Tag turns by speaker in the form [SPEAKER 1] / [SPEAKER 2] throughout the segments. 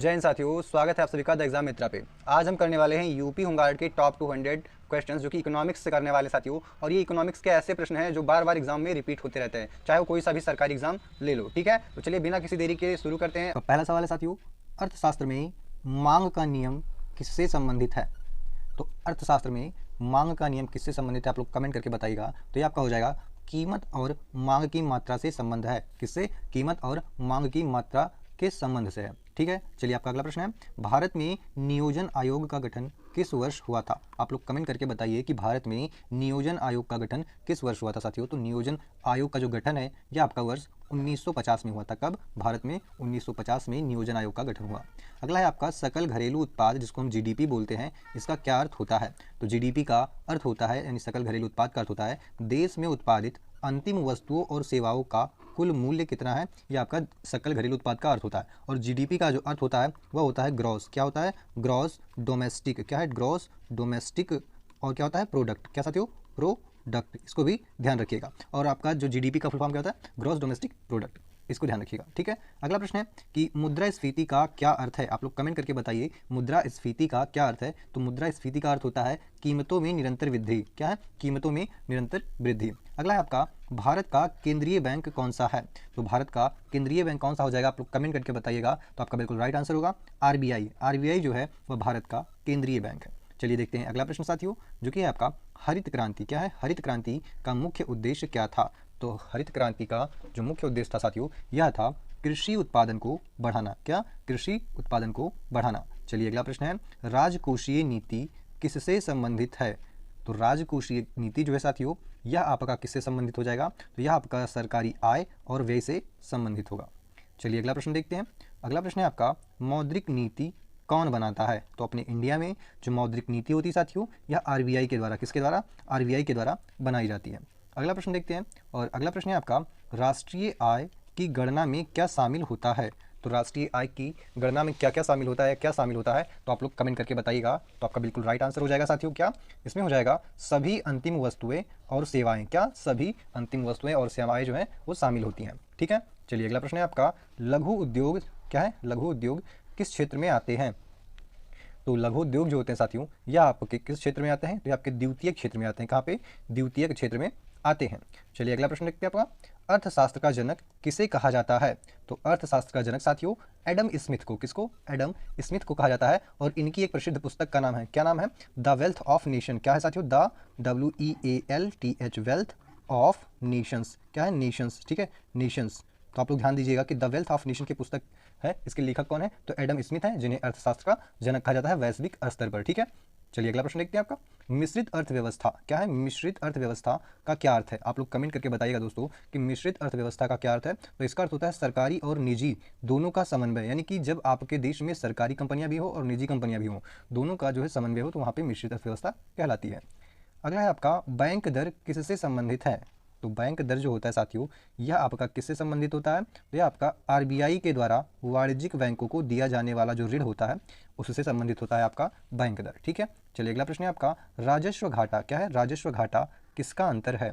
[SPEAKER 1] जय हिंद साथियों, स्वागत है आप सभी का द एग्जाम मित्रा पे। आज हम करने वाले हैं यूपी होमगार्ड के टॉप 200 क्वेश्चंस जो कि इकोनॉमिक्स से करने वाले साथियों। और ये इकोनॉमिक्स के ऐसे प्रश्न हैं जो बार बार एग्जाम में रिपीट होते रहते हैं, चाहे वो कोई सा भी सरकारी एग्जाम ले लो। ठीक है, तो चलिए बिना किसी देरी के शुरू करते हैं। तो पहला सवाल है साथियों, अर्थशास्त्र में मांग का नियम किससे संबंधित है? तो अर्थशास्त्र में मांग का नियम किससे संबंधित है, आप लोग कमेंट करके बताइएगा। तो ये आपका हो जाएगा कीमत और मांग की मात्रा से संबंध है। किससे? कीमत और मांग की मात्रा के संबंध से है। ठीक है, चलिए आपका अगला प्रश्न है, भारत में नियोजन आयोग का गठन किस वर्ष हुआ था? आप लोग कमेंट करके बताइए कि भारत में नियोजन आयोग का गठन किस वर्ष हुआ था साथियों। तो नियोजन आयोग का जो गठन है यह आपका वर्ष 1950 में हुआ था। कब? भारत में 1950 में नियोजन आयोग का गठन हुआ। अगला है आपका सकल घरेलू उत्पाद, जिसको हम जीडीपी बोलते हैं, इसका क्या अर्थ होता है? तो जीडीपी का अर्थ होता है, यानी सकल घरेलू उत्पाद का अर्थ होता है देश में उत्पादित अंतिम वस्तुओं और सेवाओं का कुल मूल्य कितना है, ये आपका सकल घरेलू उत्पाद का अर्थ होता है। और जीडीपी का जो अर्थ होता है वह होता है ग्रॉस। क्या होता है? Gross domestic. क्या है? Gross domestic. और क्या होता है? प्रोडक्ट। क्या साथियों? प्रोडक्ट। इसको भी ध्यान रखिएगा। और आपका जो जीडीपी का फुल फॉर्म क्या होता है? Gross domestic product. इसको ध्यान रखिएगा। ठीक है, अगला प्रश्न है कि मुद्रास्फीति का क्या अर्थ है? आप लोग कमेंट करके बताइए मुद्रास्फीति का क्या अर्थ है। तो मुद्रास्फीति का अर्थ होता है कीमतों में निरंतर वृद्धि। क्या है? कीमतों में निरंतर वृद्धि। अगला है आपका भारत का केंद्रीय बैंक कौन सा है? तो भारत का केंद्रीय बैंक कौन सा हो जाएगा? आप लोग कमेंट करके बताइएगा। तो आपका बिल्कुल राइट आंसर होगा आरबीआई। आरबीआई जो है वह भारत का केंद्रीय बैंक है। चलिए देखते हैं अगला प्रश्न साथियों, जो कि है आपका हरित क्रांति। क्या है? हरित क्रांति का मुख्य उद्देश्य क्या था? तो हरित क्रांति का जो मुख्य उद्देश्य था साथियों यह था कृषि उत्पादन को बढ़ाना। क्या? कृषि उत्पादन को बढ़ाना। चलिए अगला प्रश्न है, राजकोषीय नीति किससे संबंधित है? तो राजकोषीय नीति जो है साथियों यह आपका किससे संबंधित हो जाएगा? तो यह आपका सरकारी आय और व्यय से संबंधित होगा। चलिए अगला प्रश्न देखते हैं। अगला प्रश्न है आपका मौद्रिक नीति कौन बनाता है? तो अपने इंडिया में जो मौद्रिक नीति होती है साथियों यह आरबीआई के द्वारा, किसके द्वारा? आरबीआई के द्वारा बनाई जाती है। अगला प्रश्न देखते हैं। और अगला प्रश्न है आपका राष्ट्रीय आय की गणना में क्या शामिल होता है? तो राष्ट्रीय आय की गणना में क्या क्या शामिल होता है, क्या शामिल होता है? तो आप लोग कमेंट करके बताइएगा। तो आपका बिल्कुल राइट आंसर हो जाएगा साथियों। क्या इसमें हो जाएगा? सभी अंतिम वस्तुएं और सेवाएं। क्या? सभी अंतिम वस्तुएं और सेवाएं जो है वो शामिल होती हैं। ठीक है, चलिए अगला प्रश्न है आपका लघु उद्योग। क्या है? लघु उद्योग किस क्षेत्र में आते हैं? तो लघु उद्योग जो होते हैं साथियों यह आपके किस क्षेत्र में आते हैं? तो ये आपके द्वितीयक क्षेत्र में आते हैं। कहाँ पे? द्वितीयक क्षेत्र में आते हैं। चलिए अगला प्रश्न देखते हैं आपका अर्थशास्त्र का जनक किसे कहा जाता है? तो अर्थशास्त्र का जनक साथियों एडम स्मिथ को, किसको? एडम स्मिथ को कहा जाता है। और इनकी एक प्रसिद्ध पुस्तक का नाम है, क्या नाम है? The wealth of nation. क्या है साथियों? The WEALTH wealth of Nations. क्या है? नेशंस। ठीक है, नेशंस। तो आप लोग ध्यान दीजिएगा कि द वेल्थ ऑफ नेशन की पुस्तक है, इसके लेखक कौन है? तो एडम स्मिथ है, जिन्हें अर्थशास्त्र का जनक कहा जाता है वैश्विक स्तर पर। ठीक है, चलिए अगला प्रश्न देखते हैं आपका मिश्रित अर्थव्यवस्था। क्या है? मिश्रित अर्थव्यवस्था का क्या अर्थ है? आप लोग कमेंट करके बताइएगा दोस्तों कि मिश्रित अर्थव्यवस्था का क्या अर्थ है। तो इसका अर्थ होता है सरकारी और निजी दोनों का समन्वय, यानी कि जब आपके देश में सरकारी कंपनियां भी हो और निजी कंपनियां भी हो, दोनों का जो है समन्वय हो, तो वहाँ पे मिश्रित अर्थव्यवस्था कहलाती है। अगला है आपका बैंक दर किससे संबंधित है? तो बैंक दर जो होता है साथियों यह आपका किससे संबंधित होता है? तो यह आपका आरबीआई के द्वारा वाणिज्यिक बैंकों को दिया जाने वाला जो ऋण होता है उससे संबंधित होता है आपका बैंक दर। ठीक है, चलिए अगला प्रश्न है आपका राजस्व घाटा। क्या है? राजस्व घाटा किसका अंतर है?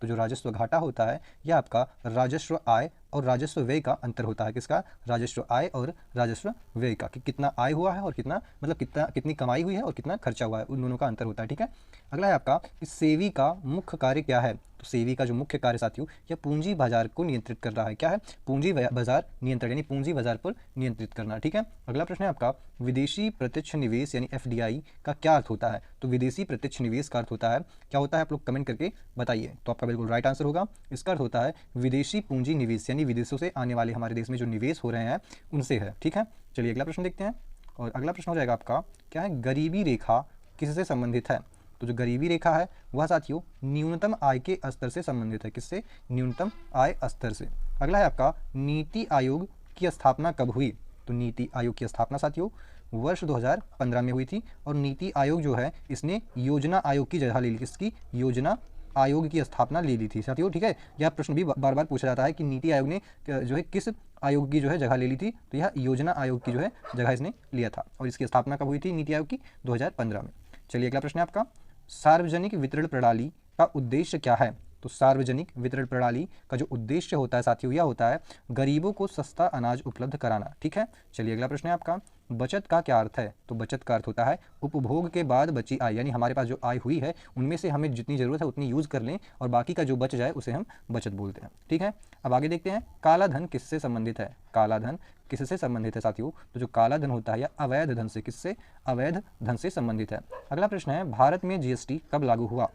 [SPEAKER 1] तो जो राजस्व घाटा होता है यह आपका राजस्व आय और राजस्व व्यय का अंतर होता है। किसका? राजस्व आय और राजस्व व्यय का, कि कितना आय हुआ है और कितना, मतलब कितनी कमाई हुई है और कितना खर्चा हुआ है, उन दोनों का अंतर होता है। ठीक है, अगला है आपका इस सेवी का मुख्य कार्य क्या है? तो सेवी का जो मुख्य कार्य साथियों यह पूंजी बाजार को नियंत्रित कर रहा है। क्या है? पूंजी बाजार नियंत्रण, यानी पूंजी बाजार पर नियंत्रित करना। ठीक है, अगला प्रश्न है आपका विदेशी प्रत्यक्ष निवेश यानी एफडीआई का क्या अर्थ होता है? तो विदेशी प्रत्यक्ष निवेश का अर्थ होता है, क्या होता है? आप लोग कमेंट करके बताइए। तो आपका बिल्कुल राइट आंसर होगा, इसका अर्थ होता है विदेशी पूंजी निवेश, यानी विदेशों से आने वाले हमारे देश में जो निवेश हो रहे हैं उनसे है। ठीक है, चलिए अगला प्रश्न देखते हैं। और अगला प्रश्न हो जाएगा आपका क्या है? गरीबी रेखा किससे संबंधित है? तो जो गरीबी रेखा है वह साथियों न्यूनतम आय के स्तर से संबंधित है। किससे? न्यूनतम आय स्तर से। अगला है आपका नीति आयोग की स्थापना कब हुई? तो नीति आयोग की स्थापना साथियों वर्ष 2015 में हुई थी। और नीति आयोग जो है इसने योजना आयोग की जगह ले ली। किसकी? योजना आयोग की स्थापना ले ली थी साथियों। ठीक है, यह प्रश्न भी बार बार पूछा जाता है कि नीति आयोग ने जो है किस आयोग की जो है जगह ले ली थी? तो यह योजना आयोग की जो है जगह इसने लिया था। और इसकी स्थापना कब हुई थी नीति आयोग की? 2015 में। चलिए अगला प्रश्न है आपका सार्वजनिक वितरण प्रणाली का उद्देश्य क्या है? तो सार्वजनिक वितरण प्रणाली का जो उद्देश्य होता है साथियों, यह होता है गरीबों को सस्ता अनाज उपलब्ध कराना। ठीक है, चलिए अगला प्रश्न है आपका, बचत का क्या अर्थ है? तो बचत का अर्थ होता है उपभोग के बाद बची आय, यानी हमारे पास जो आय हुई है उनमें से हमें जितनी जरूरत है उतनी यूज कर लें और बाकी का जो बच जाए उसे हम बचत बोलते हैं। ठीक है, अब आगे देखते हैं, काला धन किससे संबंधित है? काला धन किससे संबंधित है साथियों? तो जो काला धन होता है या अवैध धन से, किससे? अवैध धन से संबंधित है। अगला प्रश्न है, भारत में जीएसटी कब लागू हुआ?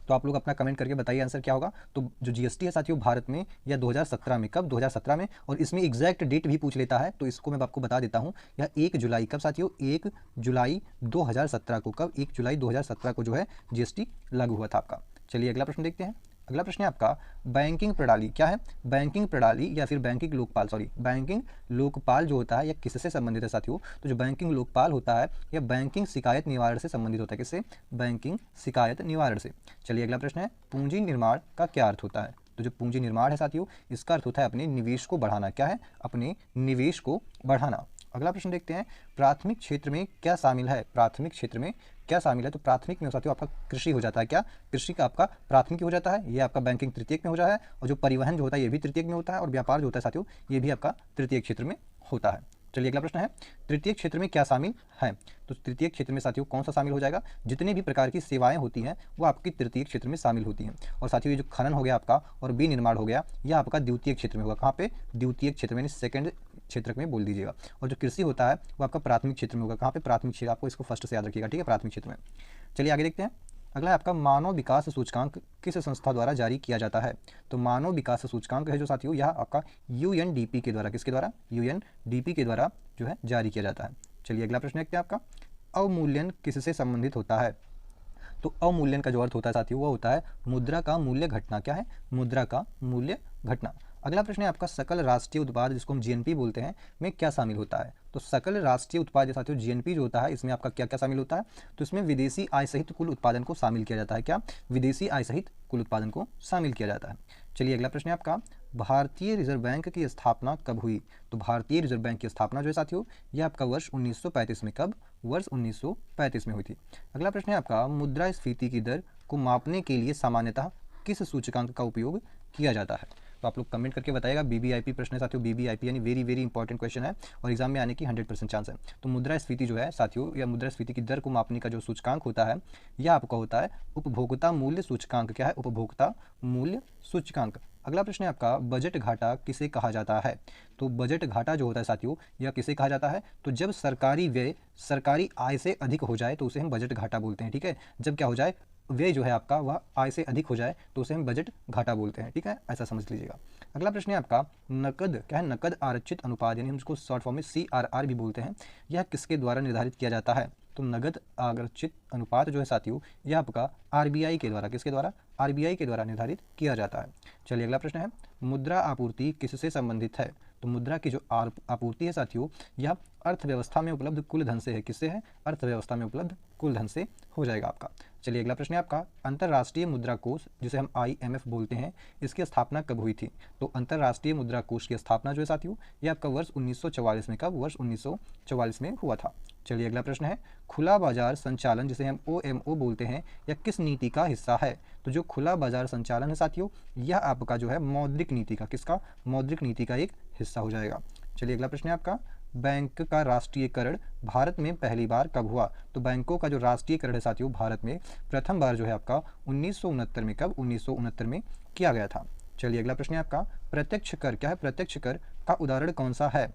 [SPEAKER 1] तो आप लोग अपना कमेंट करके बताइए आंसर क्या होगा। तो जो जीएसटी है साथियों भारत में या 2017 में, कब? 2017 में, और इसमें एग्जैक्ट डेट भी पूछ लेता है तो इसको मैं आपको बता देता हूँ। यह 1 जुलाई, कब साथियों? 1 जुलाई 2017 को, कब? 1 जुलाई 2017 को जो है जीएसटी लागू हुआ था आपका। चलिए अगला प्रश्न देखते हैं। अगला प्रश्न है आपका, बैंकिंग प्रणाली क्या है? बैंकिंग प्रणाली या फिर banking Lokpal, sorry banking Lokpal जो होता है यह किससे संबंधित है साथियों? तो जो बैंकिंग लोकपाल होता है यह बैंकिंग शिकायत निवारण से संबंधित होता है। किससे? बैंकिंग शिकायत निवारण से। चलिए अगला प्रश्न है, पूंजी निर्माण का क्या अर्थ होता है? तो जो पूंजी निर्माण है साथियों इसका अर्थ होता है अपने निवेश को बढ़ाना। क्या है? अपने निवेश को बढ़ाना। अगला प्रश्न देखते हैं, प्राथमिक क्षेत्र में क्या शामिल है? प्राथमिक क्षेत्र में क्या शामिल है? तो प्राथमिक में साथियों आपका कृषि हो जाता है। क्या? कृषि का आपका प्राथमिक हो जाता है। ये आपका बैंकिंग तृतीयक में हो जाता है, और जो परिवहन जो होता है ये भी तृतीयक में होता है, और व्यापार जो होता है साथियों ये भी आपका तृतीयक क्षेत्र में होता है। चलिए अगला प्रश्न है, तृतीय क्षेत्र में क्या शामिल है? तो तृतीय क्षेत्र में साथियों कौन सा शामिल हो जाएगा? जितनी भी प्रकार की सेवाएं होती हैं वो आपकी तृतीय क्षेत्र में शामिल होती हैं। और साथियों ये जो खनन हो गया आपका और विनिर्माण हो गया यह आपका द्वितीय क्षेत्र में होगा। कहाँ पे? द्वितीय क्षेत्र में, सेकंड क्षेत्र में बोल दीजिएगा। और जो कृषि होता है वो आपका प्राथमिक क्षेत्र में होगा। कहाँ पे? प्राथमिक क्षेत्र, आपको इसको फर्स्ट से याद रखिएगा। ठीक है, प्राथमिक क्षेत्र में। चलिए आगे देखते हैं। अगला है आपका, मानव विकास सूचकांक किस संस्था द्वारा जारी किया जाता है? तो मानव विकास सूचकांक है जो साथियों यह आपका यूएनडीपी के द्वारा, किसके द्वारा? यूएनडीपी के द्वारा जो है जारी किया जाता है। चलिए अगला प्रश्न देखते हैं आपका, अवमूल्यन किससे संबंधित होता है? तो अवमूल्यन का जो अर्थ होता है साथियों वह होता है मुद्रा का मूल्य घटना। क्या है? मुद्रा का मूल्य घटना। अगला प्रश्न है आपका, सकल राष्ट्रीय उत्पाद जिसको हम जीएनपी बोलते हैं में क्या शामिल होता है? तो सकल राष्ट्रीय उत्पाद साथियों जीएनपी जो होता है इसमें आपका क्या क्या शामिल होता है? तो इसमें विदेशी आय सहित कुल उत्पादन को शामिल किया जाता है। क्या? विदेशी आय सहित कुल उत्पादन को शामिल किया जाता है। चलिए अगला प्रश्न है आपका, भारतीय रिजर्व बैंक की स्थापना कब हुई? तो भारतीय रिजर्व बैंक की स्थापना जो है साथियों यह आपका वर्ष 1935 में, कब? वर्ष 1935 में हुई थी। अगला प्रश्न है आपका, मुद्रास्फीति की दर को मापने के लिए सामान्यतः किस सूचकांक का उपयोग किया जाता है? तो आप लोग कमेंट करके बताइएगा। बीबीआईपी प्रश्न है साथियों, बीबीआईपी यानी वेरी वेरी इंपॉर्टेंट क्वेश्चन है और एग्जाम में आने की 100% चांस है। तो मुद्रास्फीति जो है साथियों या मुद्रास्फीति की दर को मापने का जो सूचकांक होता है यह आपका होता है उपभोक्ता मूल्य सूचकांक। क्या है? उपभोक्ता मूल्य सूचकांक। अगला प्रश्न है आपका, बजट घाटा किसे कहा जाता है? तो बजट घाटा जो होता है साथियों यह किसे कहा जाता है? तो जब सरकारी व्यय सरकारी आय से अधिक हो जाए तो उसे हम बजट घाटा बोलते हैं। ठीक है, जब क्या हो जाए, व्यय जो है आपका वह आय से अधिक हो जाए तो उसे हम बजट घाटा बोलते हैं। ठीक है, ऐसा समझ लीजिएगा। अगला प्रश्न है आपका, नकद, क्या है? नकद आरक्षित अनुपात, यानी हम इसको शॉर्ट फॉर्म में CRR भी बोलते हैं, यह किसके द्वारा निर्धारित किया जाता है? तो नगद आरक्षित अनुपात जो है साथियों यह आपका आरबीआई के द्वारा, किसके द्वारा? आरबीआई के द्वारा निर्धारित किया जाता है। चलिए अगला प्रश्न है, मुद्रा आपूर्ति किससे संबंधित है? तो मुद्रा की जो आपूर्ति है साथियों यह अर्थव्यवस्था में उपलब्ध कुल धन से है। किससे है? अर्थव्यवस्था में उपलब्ध कुल धन से हो जाएगा आपका। चलिए अगला प्रश्न है आपका, अंतर्राष्ट्रीय मुद्रा कोष जिसे हम IMF बोलते हैं इसकी स्थापना कब हुई थी? तो अंतर्राष्ट्रीय मुद्रा कोष की स्थापना जो है साथियों यह आपका वर्ष 1944 में, कब? वर्ष 1944 में हुआ था। चलिए अगला प्रश्न है, खुला बाजार संचालन जिसे हम OMO बोलते हैं यह किस नीति का हिस्सा है? तो जो खुला बाजार संचालन है साथियों यह आपका जो है मौद्रिक नीति का, किसका? मौद्रिक नीति का एक हिस्सा हो जाएगा। चलिए अगला प्रश्न है आपका, बैंक का राष्ट्रीयकरण भारत में पहली बार कब हुआ? तो बैंकों का जो राष्ट्रीयकरण है साथियों भारत में प्रथम बार जो है आपका 1969 में, कब? 1969 में किया गया था। चलिए अगला प्रश्न है आपका, प्रत्यक्ष कर, क्या है? प्रत्यक्ष कर का उदाहरण कौन सा है?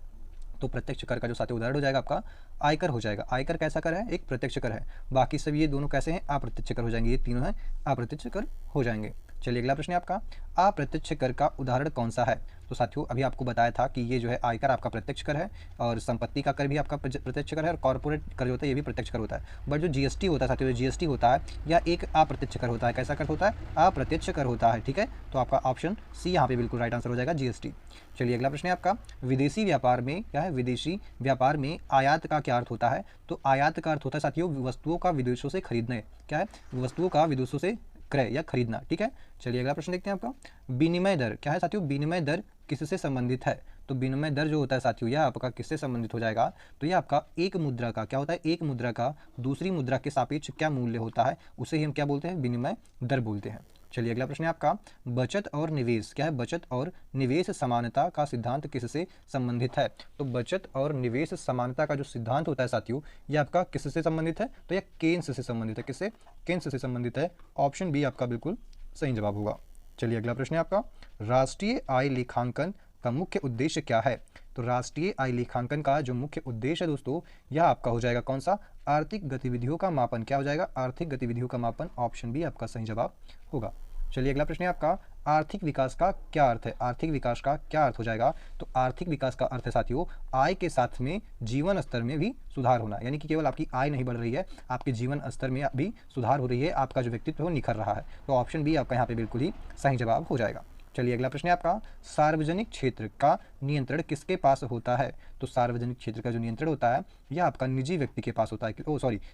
[SPEAKER 1] तो प्रत्यक्ष कर का जो साथियों उदाहरण हो जाएगा आपका आयकर हो जाएगा। आयकर कैसा कर है? एक प्रत्यक्ष कर है। बाकी सब ये दोनों कैसे हैं? अप्रत्यक्ष कर हो जाएंगे। ये तीनों हैं अप्रत्यक्ष कर हो जाएंगे। चलिए अगला प्रश्न है आपका, अप्रत्यक्ष कर का उदाहरण कौन सा है? तो साथियों अभी आपको बताया था कि ये जो है आयकर आपका प्रत्यक्ष कर है और संपत्ति का कर भी आपका प्रत्यक्ष कर है और कॉर्पोरेट कर जो होता है ये भी प्रत्यक्ष कर होता है। बट जो जीएसटी होता है साथियों, जीएसटी होता है या एक अप्रत्यक्ष कर होता है। कैसा कर होता है? अप्रत्यक्ष कर होता है। ठीक है, तो आपका ऑप्शन सी यहाँ पे बिल्कुल राइट आंसर हो जाएगा, जीएसटी। चलिए अगला प्रश्न है आपका, विदेशी व्यापार में, क्या है? विदेशी व्यापार में आयात का क्या अर्थ होता है? तो आयात का अर्थ होता है साथियों वस्तुओं का विदेशों से खरीदने। क्या है? वस्तुओं का विदेशों से क्रय या खरीदना। ठीक है, चलिए अगला प्रश्न देखते हैं आपका, विनिमय दर, क्या है साथियों? विनिमय दर किससे संबंधित है? तो विनिमय दर जो होता है साथियों यह आपका किससे संबंधित हो जाएगा? तो यह आपका एक मुद्रा का, क्या होता है? एक मुद्रा का दूसरी मुद्रा के सापेक्ष क्या मूल्य होता है उसे ही हम क्या बोलते हैं? विनिमय दर बोलते हैं। चलिए अगला प्रश्न है आपका, बचत और निवेश क्या है, बचत और निवेश समानता का सिद्धांत किससे संबंधित है। तो बचत और निवेश समानता का जो सिद्धांत होता है साथियों, ये आपका किससे संबंधित है, तो यह केन्स से संबंधित है। किससे, केन्स से संबंधित है। ऑप्शन बी आपका बिल्कुल सही जवाब होगा। चलिए अगला प्रश्न है आपका, राष्ट्रीय आय लेखांकन का मुख्य उद्देश्य क्या है। तो राष्ट्रीय आय लेखांकन का जो मुख्य उद्देश्य है दोस्तों, यह आपका हो जाएगा कौन सा, आर्थिक गतिविधियों का मापन। क्या हो जाएगा, आर्थिक गतिविधियों का मापन। ऑप्शन बी आपका सही जवाब होगा। चलिए अगला प्रश्न है आपका, आर्थिक विकास का क्या अर्थ है। आर्थिक विकास का क्या अर्थ हो जाएगा, तो आर्थिक विकास का अर्थ है साथियों, आय के साथ में जीवन स्तर में भी सुधार होना। यानी कि केवल आपकी आय नहीं बढ़ रही है, आपके जीवन स्तर में भी सुधार हो रही है, आपका जो व्यक्तित्व है वो निखर रहा है। तो ऑप्शन बी आपका यहाँ पे बिल्कुल ही सही जवाब हो जाएगा। चलिए अगला प्रश्न है आपका, सार्वजनिक क्षेत्र का नियंत्रण किसके पास होता है। तो सार्वजनिक क्षेत्र का जो नियंत्रण होता है यह आपका निजी व्यक्ति के पास होता है।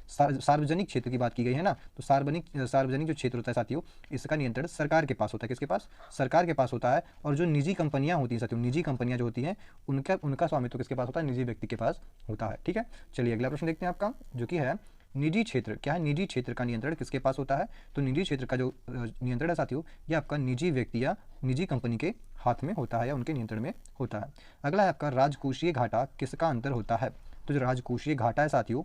[SPEAKER 1] सार्वजनिक क्षेत्र की बात की गई है ना, तो सार्वजनिक जो क्षेत्र होता है साथियों, इसका नियंत्रण सरकार के पास होता है। किसके पास, सरकार के पास होता है। और जो निजी कंपनियां होती हैं साथियों, निजी कंपनियां जो होती हैं उनका स्वामित्व किसके पास होता है, निजी व्यक्ति के पास होता है। ठीक है, चलिए अगला प्रश्न देखते हैं आपका, जो कि है निजी क्षेत्र क्या है, निजी क्षेत्र का नियंत्रण किसके पास होता है। तो निजी क्षेत्र का जो नियंत्रण है साथियों, ये आपका निजी व्यक्ति या निजी कंपनी के हाथ में होता है या उनके नियंत्रण में होता है। अगला है आपका, राजकोषीय घाटा किसका अंतर होता है। तो जो राजकोषीय घाटा है साथियों,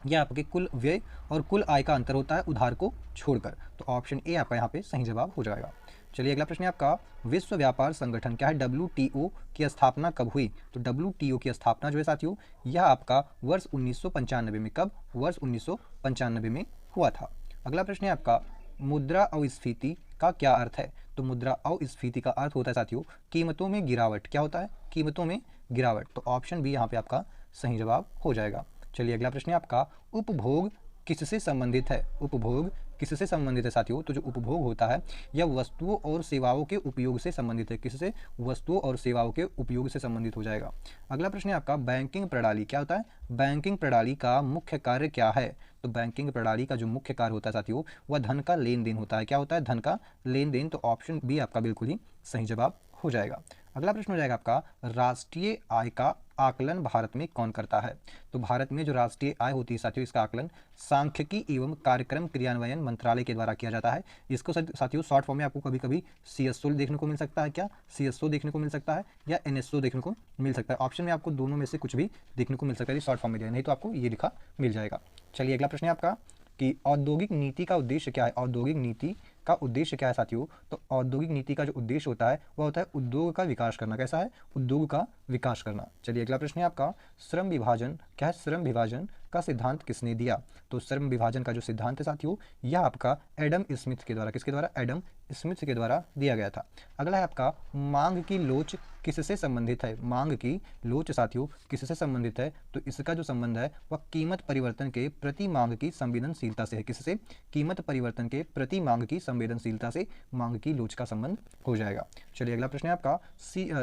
[SPEAKER 1] यह आपके कुल व्यय और कुल आय का अंतर होता है उधार को छोड़कर। तो ऑप्शन ए आपका यहाँ पे सही जवाब हो जाएगा। चलिए अगला प्रश्न है आपका, विश्व व्यापार संगठन क्या है, WTO की स्थापना कब हुई। तो WTO की स्थापना जो है साथियों, यह आपका वर्ष 1995 में, कब, वर्ष 1995 में हुआ था। अगला प्रश्न है आपका, मुद्रा अस्फीति का क्या अर्थ है। तो मुद्रा अस्फीति का अर्थ होता है साथियों, कीमतों में गिरावट। क्या होता है, कीमतों में गिरावट। तो ऑप्शन बी यहाँ पे आपका सही जवाब हो जाएगा। चलिए अगला प्रश्न है आपका, उपभोग किससे संबंधित है। उपभोग किससे संबंधित है साथियों। तो जो उपभोग होता है यह वस्तुओं और सेवाओं के उपयोग से संबंधित है। किससे, वस्तुओं और सेवाओं के उपयोग से संबंधित हो जाएगा। अगला प्रश्न है आपका, बैंकिंग प्रणाली क्या होता है, बैंकिंग प्रणाली का मुख्य कार्य क्या है। तो बैंकिंग प्रणाली का जो मुख्य कार्य होता है साथियों, वह धन का लेन देन होता है। क्या होता है, धन का लेन देन। तो ऑप्शन बी आपका बिल्कुल ही सही जवाब हो जाएगा। अगला प्रश्न हो जाएगा आपका, राष्ट्रीय आय का आकलन भारत में कौन करता है। तो भारत में जो राष्ट्रीय आय होती है साथियों, इसका आकलन सांख्यिकी एवं कार्यक्रम क्रियान्वयन मंत्रालय के द्वारा किया जाता है। इसको साथियों शॉर्ट फॉर्म में आपको कभी कभी CSO देखने को मिल सकता है। क्या, CSO देखने को मिल सकता है या NSO देखने को मिल सकता है। ऑप्शन में आपको दोनों में से कुछ भी देखने को मिल सकता है शॉर्ट फॉर्म में, नहीं तो आपको ये लिखा मिल जाएगा। चलिए अगला प्रश्न है आपका कि औद्योगिक नीति का उद्देश्य क्या है। औद्योगिक नीति का उद्देश्य क्या है साथियों। तो औद्योगिक नीति का जो उद्देश्य होता है वह होता है उद्योग का विकास करना। कैसा है, उद्योग का विकास करना। चलिए अगला प्रश्न है आपका, श्रम विभाजन क्या है, श्रम विभाजन का सिद्धांत किसने दिया। तो श्रम विभाजन का जो सिद्धांत है साथियों, यह आपका एडम स्मिथ के द्वारा, किसके द्वारा, एडम स्मिथ के द्वारा दिया गया था। अगला है आपका, मांग की लोच किससे संबंधित है। मांग की लोच साथियों किससे संबंधित है। तो इसका जो संबंध है वह कीमत परिवर्तन के प्रति मांग की संवेदनशीलता से है। किससे, कीमत परिवर्तन के प्रति मांग की संवेदनशीलता से मांग की लोच का संबंध हो जाएगा। चलिए अगला प्रश्न है आपका,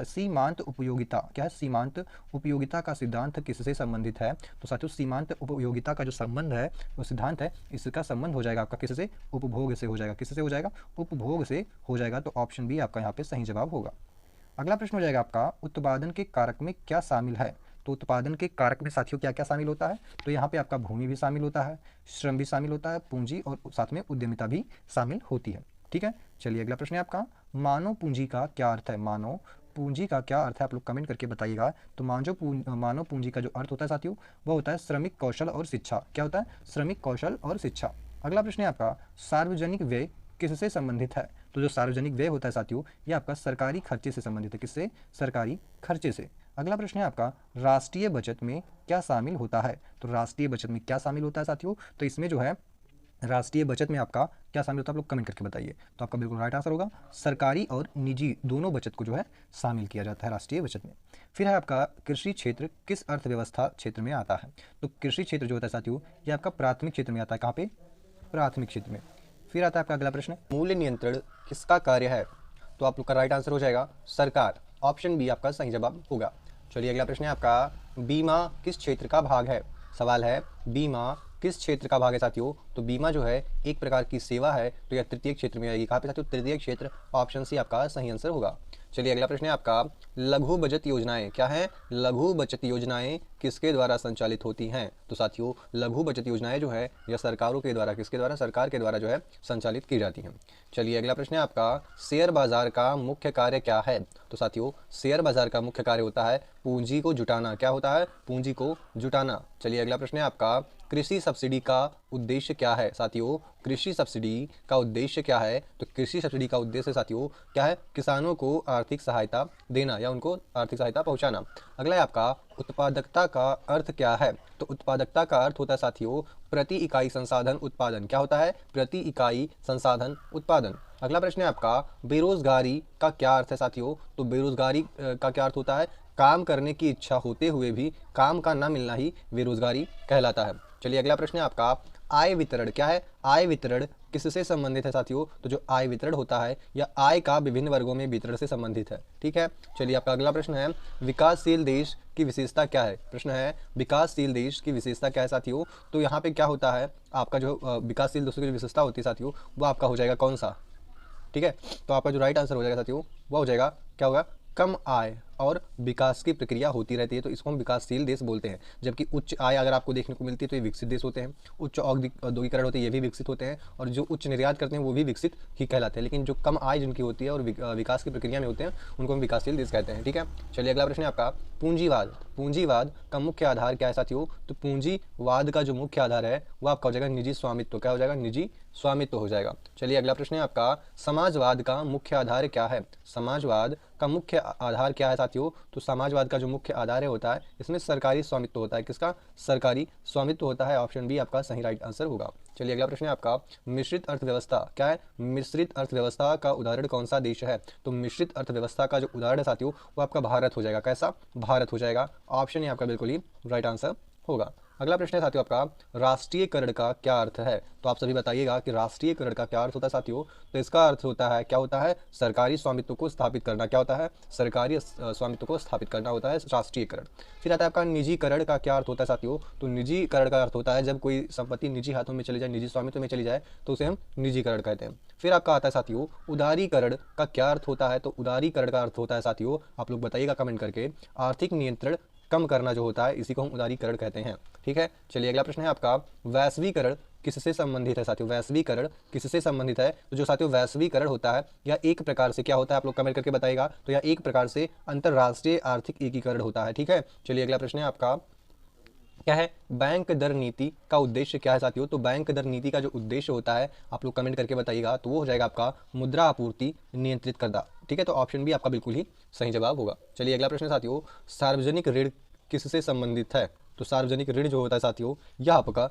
[SPEAKER 1] सीमांत उपयोगिता क्या है, सीमांत उपयोगिता का सिद्धांत किससे संबंधित है। तो साथियों सीमांत उपयोगिता का जो संबंध है, वो सिद्धांत है, इसका संबंध हो जाएगा आपका किससे, उपभोग से हो जाएगा। किससे हो जाएगा, उपभोग से हो जाएगा। तो ऑप्शन बी आपका यहाँ पे सही जवाब होगा। अगला प्रश्न हो जाएगा आपका, उत्पादन के कारक में क्या शामिल है। तो उत्पादन के कारक में साथियों क्या क्या शामिल होता है। तो यहाँ पे आपका भूमि भी शामिल होता है, श्रम भी शामिल होता है, पूंजी और साथ में उद्यमिता भी शामिल होती है। ठीक है, चलिए अगला प्रश्न है आपका, मानव पूंजी का क्या अर्थ है। मानव पूंजी का क्या अर्थ है, आप लोग कमेंट करके बताइएगा। तो मानव पूंजी का जो अर्थ होता है साथियों, वह होता है श्रमिक कौशल और शिक्षा। क्या होता है, श्रमिक कौशल और शिक्षा। अगला प्रश्न है आपका, सार्वजनिक व्यय किससे संबंधित है। तो जो सार्वजनिक व्यय होता है साथियों, ये आपका सरकारी खर्चे से संबंधित है। किससे, सरकारी खर्चे से। अगला प्रश्न है आपका, राष्ट्रीय बचत में क्या शामिल होता है। तो राष्ट्रीय बचत में क्या शामिल होता है साथियों, तो इसमें जो है राष्ट्रीय बचत में आपका क्या शामिल होता है, आप लोग कमेंट करके बताइए। तो आपका बिल्कुल राइट आंसर होगा, सरकारी और निजी दोनों बचत को जो है शामिल किया जाता है राष्ट्रीय बचत में। फिर है आपका, कृषि क्षेत्र किस अर्थव्यवस्था क्षेत्र में आता है। तो कृषि क्षेत्र जो होता है साथियों, ये आपका प्राथमिक क्षेत्र में आता है। कहाँ पे, प्राथमिक क्षेत्र में। फिर आता है आपका अगला प्रश्न, मूल्य नियंत्रण किसका कार्य है। तो आप लोग का राइट आंसर हो जाएगा सरकार। ऑप्शन बी आपका सही जवाब होगा। चलिए अगला प्रश्न है आपका, बीमा किस क्षेत्र का भाग है। सवाल है, बीमा किस क्षेत्र का भाग है साथियों। तो बीमा जो है एक प्रकार की सेवा है, तो यह तृतीय क्षेत्र में आएगी। कहाँ पे साथियों, तृतीय क्षेत्र। ऑप्शन सी आपका सही आंसर होगा। चलिए अगला प्रश्न है आपका, लघु बचत योजनाएं क्या है। लघु बचत योजनाएं किसके द्वारा संचालित होती हैं? तो साथियों लघु बचत योजनाएं जो है यह सरकारों के द्वारा, किसके द्वारा? सरकार के द्वारा जो है संचालित की जाती हैं। चलिए अगला प्रश्न है आपका, शेयर बाजार का मुख्य कार्य क्या है? तो साथियों शेयर बाजार का मुख्य कार्य होता है पूंजी को जुटाना। क्या होता है? पूंजी को जुटाना। चलिए अगला प्रश्न है आपका, कृषि सब्सिडी का उद्देश्य क्या है? साथियों कृषि सब्सिडी का उद्देश्य क्या है? तो कृषि सब्सिडी का उद्देश्य साथियों क्या है? किसानों को आर्थिक सहायता देना या उनको आर्थिक सहायता पहुंचाना। अगला है आपका, उत्पादकता का अर्थ क्या है? तो उत्पादकता का अर्थ होता है साथियों प्रति इकाई संसाधन उत्पादन। क्या होता है? प्रति इकाई संसाधन उत्पादन। अगला प्रश्न है आपका, बेरोजगारी का क्या अर्थ है साथियों? तो बेरोजगारी का क्या अर्थ होता है? काम करने की इच्छा होते हुए भी काम का ना मिलना ही बेरोजगारी कहलाता है। चलिए अगला प्रश्न है आपका, आय वितरण क्या है? आय वितरण किससे संबंधित है साथियों? तो जो आय वितरण होता है या आय का विभिन्न वर्गों में वितरण से संबंधित है। ठीक है, चलिए आपका अगला प्रश्न है, विकासशील देश की विशेषता क्या है? प्रश्न है विकासशील देश की विशेषता क्या है साथियों? तो यहाँ पे क्या होता है आपका, जो विकासशील देशों की विशेषता होती है साथियों वो आपका हो जाएगा कौन सा? ठीक है, तो आपका जो राइट आंसर हो जाएगा साथियों वो हो जाएगा, क्या होगा? कम आय और विकास की प्रक्रिया होती रहती है, तो इसको हम विकासशील देश बोलते हैं। जबकि उच्च आय अगर आपको देखने को मिलती है तो ये विकसित देश होते हैं, उच्च औद्योगिकरण होते हैं ये भी विकसित होते हैं, और जो उच्च निर्यात करते हैं वो भी विकसित ही कहलाते हैं। लेकिन जो कम आय जिनकी होती है और विकास की प्रक्रिया में होते हैं उनको हम विकासशील देश कहते हैं। ठीक है, चलिए अगला प्रश्न है आपका, पूंजीवाद। पूंजीवाद का मुख्य आधार क्या है साथियों? तो पूंजीवाद का जो मुख्य आधार है वो आपका हो जाएगा निजी स्वामित्व। क्या हो जाएगा? निजी स्वामित्व हो जाएगा। चलिए अगला प्रश्न है आपका, समाजवाद का मुख्य आधार क्या है? समाजवाद का मुख्य आधार क्या है साथियों? तो समाजवाद का जो मुख्य आधार है होता है इसमें सरकारी स्वामित्व होता है। किसका? सरकारी स्वामित्व होता है। ऑप्शन बी आपका सही राइट आंसर होगा। चलिए अगला प्रश्न है आपका, मिश्रित अर्थव्यवस्था क्या है? मिश्रित अर्थव्यवस्था का उदाहरण कौन सा देश है? तो मिश्रित अर्थव्यवस्था का जो उदाहरण है साथियों वो आपका भारत हो जाएगा। कैसा? भारत हो जाएगा। ऑप्शन ही आपका बिल्कुल ही राइट आंसर होगा। अगला प्रश्न है साथियों आपका, राष्ट्रीयकरण का क्या अर्थ है? तो आप सभी बताइएगा कि राष्ट्रीयकरण का क्या अर्थ होता है साथियों? तो इसका अर्थ होता है, क्या होता है? सरकारी स्वामित्व को स्थापित करना। क्या होता है? सरकारी स्वामित्व को स्थापित करना होता है राष्ट्रीयकरण। फिर आता है आपका निजीकरण का क्या अर्थ होता है साथियों? तो निजीकरण का अर्थ होता है जब कोई संपत्ति निजी हाथों में चली जाए, निजी स्वामित्व में चली जाए तो उसे हम निजीकरण कहते हैं। फिर आपका आता है साथियों उदारीकरण का क्या अर्थ होता है? तो उदारीकरण का अर्थ होता है साथियों, आप लोग बताइएगा कमेंट करके, आर्थिक नियंत्रण कम करना जो होता है इसी को हम उदारीकरण कहते हैं। ठीक है, चलिए अगला प्रश्न है आपका, वैश्वीकरण किससे संबंधित है साथियों? वैश्वीकरण किससे संबंधित है? तो जो साथियों वैश्वीकरण होता है यह एक प्रकार से क्या होता है, आप लोग कमेंट करके बताइएगा, तो यह एक प्रकार से अंतरराष्ट्रीय आर्थिक एकीकरण होता है। ठीक है, चलिए अगला प्रश्न है आपका, क्या है? बैंक दर नीति का उद्देश्य क्या है साथियों? तो बैंक दर नीति का जो उद्देश्य होता है आप लोग कमेंट करके बताइएगा, तो वो हो जाएगा आपका मुद्रा आपूर्ति नियंत्रित करना। ठीक है, तो ऑप्शन भी आपका बिल्कुल ही सही जवाब होगा। चलिए अगला प्रश्न साथियों, सार्वजनिक ऋण किससे संबंधित है? तो सार्वजनिक ऋण जो होता है साथियों यह आपका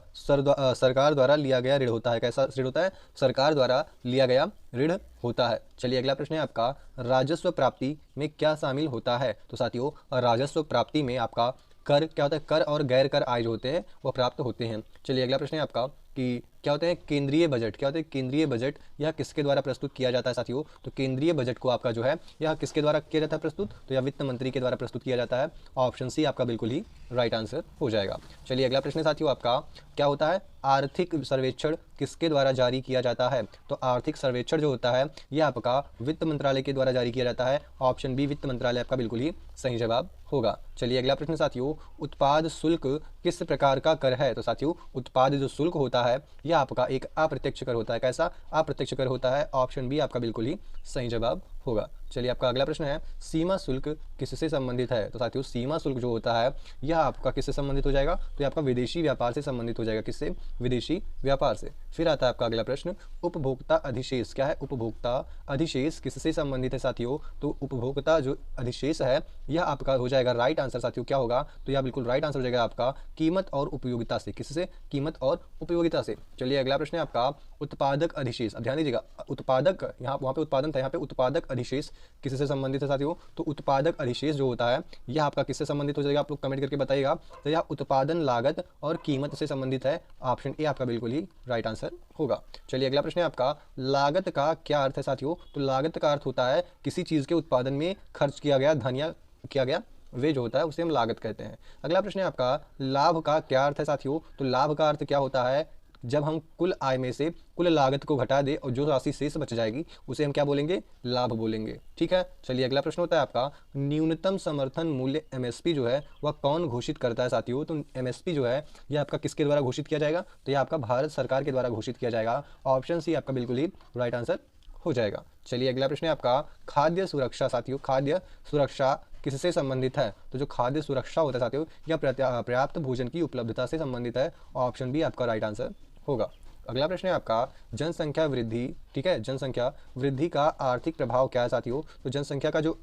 [SPEAKER 1] सरकार द्वारा लिया गया ऋण होता है। कैसा ऋण होता है? सरकार द्वारा लिया गया ऋण होता है। चलिए अगला प्रश्न है आपका, राजस्व प्राप्ति में क्या शामिल होता है? तो साथियों राजस्व प्राप्ति में आपका कर क्या होता है? कर और गैर कर आय जो होते हैं वो प्राप्त होते हैं। चलिए अगला प्रश्न है आपका कि क्या होते हैं केंद्रीय बजट? क्या होते हैं केंद्रीय बजट? यह किसके द्वारा प्रस्तुत किया जाता है साथियों? तो केंद्रीय बजट को आपका जो है यह किसके द्वारा किया जाता है प्रस्तुत? तो यह वित्त मंत्री के द्वारा प्रस्तुत किया जाता है। ऑप्शन सी आपका बिल्कुल ही राइट आंसर हो जाएगा। चलिए अगला प्रश्न साथियों आपका, क्या होता है? आर्थिक सर्वेक्षण किसके द्वारा जारी किया जाता है? तो आर्थिक सर्वेक्षण जो होता है यह आपका वित्त मंत्रालय के द्वारा जारी किया जाता है। ऑप्शन बी वित्त मंत्रालय आपका बिल्कुल ही सही जवाब होगा। चलिए अगला प्रश्न साथियों, उत्पाद शुल्क किस प्रकार का कर है? तो साथियों उत्पाद जो शुल्क होता है यह आपका एक अप्रत्यक्ष कर होता है। कैसा? अप्रत्यक्ष कर होता है। ऑप्शन बी आपका बिल्कुल ही सही जवाब होगा। चलिए आपका अगला प्रश्न है, सीमा शुल्क किससे संबंधित है? तो साथियों सीमा शुल्क जो होता है यह आपका किससे संबंधित हो जाएगा? तो यह आपका विदेशी व्यापार से संबंधित हो जाएगा। किससे? विदेशी व्यापार से। फिर आता है आपका अगला प्रश्न, उपभोक्ता अधिशेष क्या है? उपभोक्ता अधिशेष किससे संबंधित है साथियों? तो उपभोक्ता जो अधिशेष है यह आपका हो जाएगा राइट आंसर साथियों क्या होगा? तो यह बिल्कुल राइट आंसर हो जाएगा आपका कीमत और उपयोगिता से। किससे? कीमत और उपयोगिता से। चलिए अगला प्रश्न है आपका, उत्पादक अधिशेष। अब ध्यान दीजिएगा, उत्पादक यहाँ वहाँ पे उत्पादन था, यहाँ पे उत्पादक अधिशेष किससे संबंधित है साथियों? तो उत्पादक अधिशेष जो होता है यह आपका किससे संबंधित हो जाएगा? आप लोग कमेंट करके बताइएगा। तो यह उत्पादन लागत और कीमत से संबंधित है। ऑप्शन ए आपका बिल्कुल ही राइट आंसर होगा। चलिए अगला प्रश्न है आपका, लागत का क्या अर्थ है साथियों? तो लागत का अर्थ होता है किसी चीज के उत्पादन में खर्च किया गया धन या किया गया वे जो होता है उसे हम लागत कहते हैं। अगला प्रश्न है आपका, लाभ का क्या अर्थ है साथियों? तो लाभ का अर्थ क्या होता है? जब हम कुल आय में से कुल लागत को घटा दे और जो राशि शेष बच जाएगी उसे हम क्या बोलेंगे, लाभ बोलेंगे। ठीक है, चलिए अगला प्रश्न होता है आपका, न्यूनतम समर्थन मूल्य एमएसपी जो है वह कौन घोषित करता है साथियों। तो एमएसपी जो है यह आपका किसके द्वारा घोषित किया जाएगा, तो यह आपका भारत सरकार के द्वारा घोषित किया जाएगा। ऑप्शन सी आपका बिल्कुल ही राइट आंसर हो जाएगा। चलिए अगला प्रश्न है आपका, खाद्य सुरक्षा साथियों, खाद्य सुरक्षा किससे संबंधित है। तो जो खाद्य सुरक्षा होता है साथियों यह पर्याप्त भोजन की उपलब्धता से संबंधित है। ऑप्शन बी आपका राइट आंसर होगा। अगला प्रश्न है आपका, जनसंख्या वृद्धि, ठीक है, जनसंख्या वृद्धि का आर्थिक प्रभाव क्या है साथियों। तो जनसंख्या का जो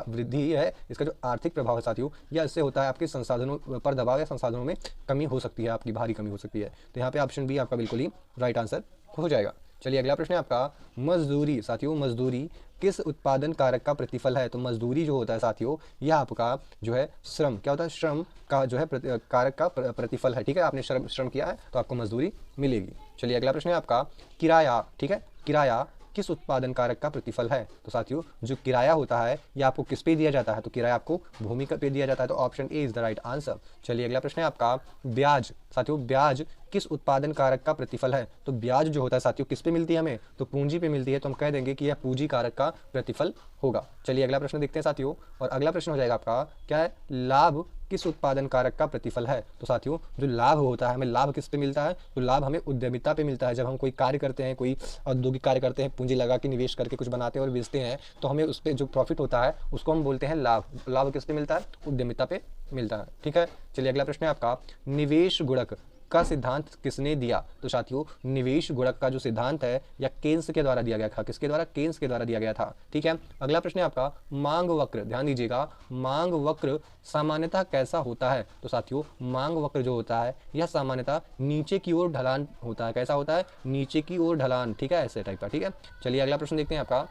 [SPEAKER 1] वृद्धि है इसका जो आर्थिक प्रभाव है साथियों यह इससे होता है आपके संसाधनों पर दबाव या संसाधनों में कमी हो सकती है, आपकी भारी कमी हो सकती है। तो यहाँ पे ऑप्शन बी आपका बिल्कुल ही राइट आंसर हो जाएगा। चलिए अगला प्रश्न है आपका, मजदूरी साथियों, मजदूरी किस उत्पादन कारक का प्रतिफल है। तो मजदूरी जो होता है साथियों यह आपका जो है श्रम, क्या होता है, श्रम का जो है कारक का प्रतिफल है। ठीक है, आपने श्रम किया है तो आपको मजदूरी मिलेगी। चलिए अगला प्रश्न है आपका, किराया, ठीक है, किराया किस उत्पादन कारक का प्रतिफल है। तो साथियों जो किराया होता है यह आपको किस पे दिया जाता है, तो किराया आपको भूमि पे दिया जाता है। तो option A is the right answer. चलिए अगला प्रश्न है आपका, ब्याज साथियों, ब्याज किस उत्पादन कारक का प्रतिफल है। तो ब्याज जो होता है साथियों किस पे मिलती है हमें, तो पूंजी पे मिलती है। तो हम कह देंगे कि यह पूंजी कारक का प्रतिफल होगा। चलिए अगला प्रश्न देखते हैं साथियों, और अगला प्रश्न हो जाएगा आपका, क्या है, लाभ किस उत्पादन कारक का प्रतिफल है। तो साथियों जो लाभ होता है, हमें लाभ किस पे मिलता है, तो लाभ हमें उद्यमिता पे मिलता है। जब हम कोई कार्य करते हैं, कोई औद्योगिक कार्य करते हैं, पूंजी लगा के निवेश करके कुछ बनाते हैं और बेचते हैं, तो हमें उस पर जो प्रॉफिट होता है उसको हम बोलते हैं लाभ। लाभ किस पे मिलता है, उद्यमिता पे मिलता है। ठीक है, चलिए अगला प्रश्न है आपका, निवेश गुणक का सिद्धांत किसने दिया। तो साथियों निवेश गुणक का जो सिद्धांत है या केन्स के द्वारा दिया गया था, किसके द्वारा, केन्स के द्वारा दिया गया था। ठीक है, अगला प्रश्न है आपका, मांग वक्र, ध्यान दीजिएगा, मांग वक्र सामान्यतः कैसा होता है। तो साथियों मांग वक्र जो होता है यह सामान्यतः नीचे की ओर ढलान होता है। कैसा होता है, नीचे की ओर ढलान। ठीक है, ऐसे टाइप का। ठीक है, चलिए अगला प्रश्न देखते हैं आपका,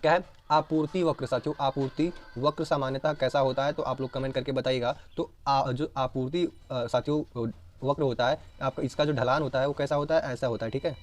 [SPEAKER 1] क्या है, आपूर्ति वक्र साथियों, आपूर्ति वक्र सामान्यतः कैसा होता है। तो आप लोग कमेंट करके बताइएगा। तो जो आपूर्ति साथियों वक्र होता है आपका, इसका जो ढलान होता है वो कैसा होता है, ऐसा होता है। ठीक है,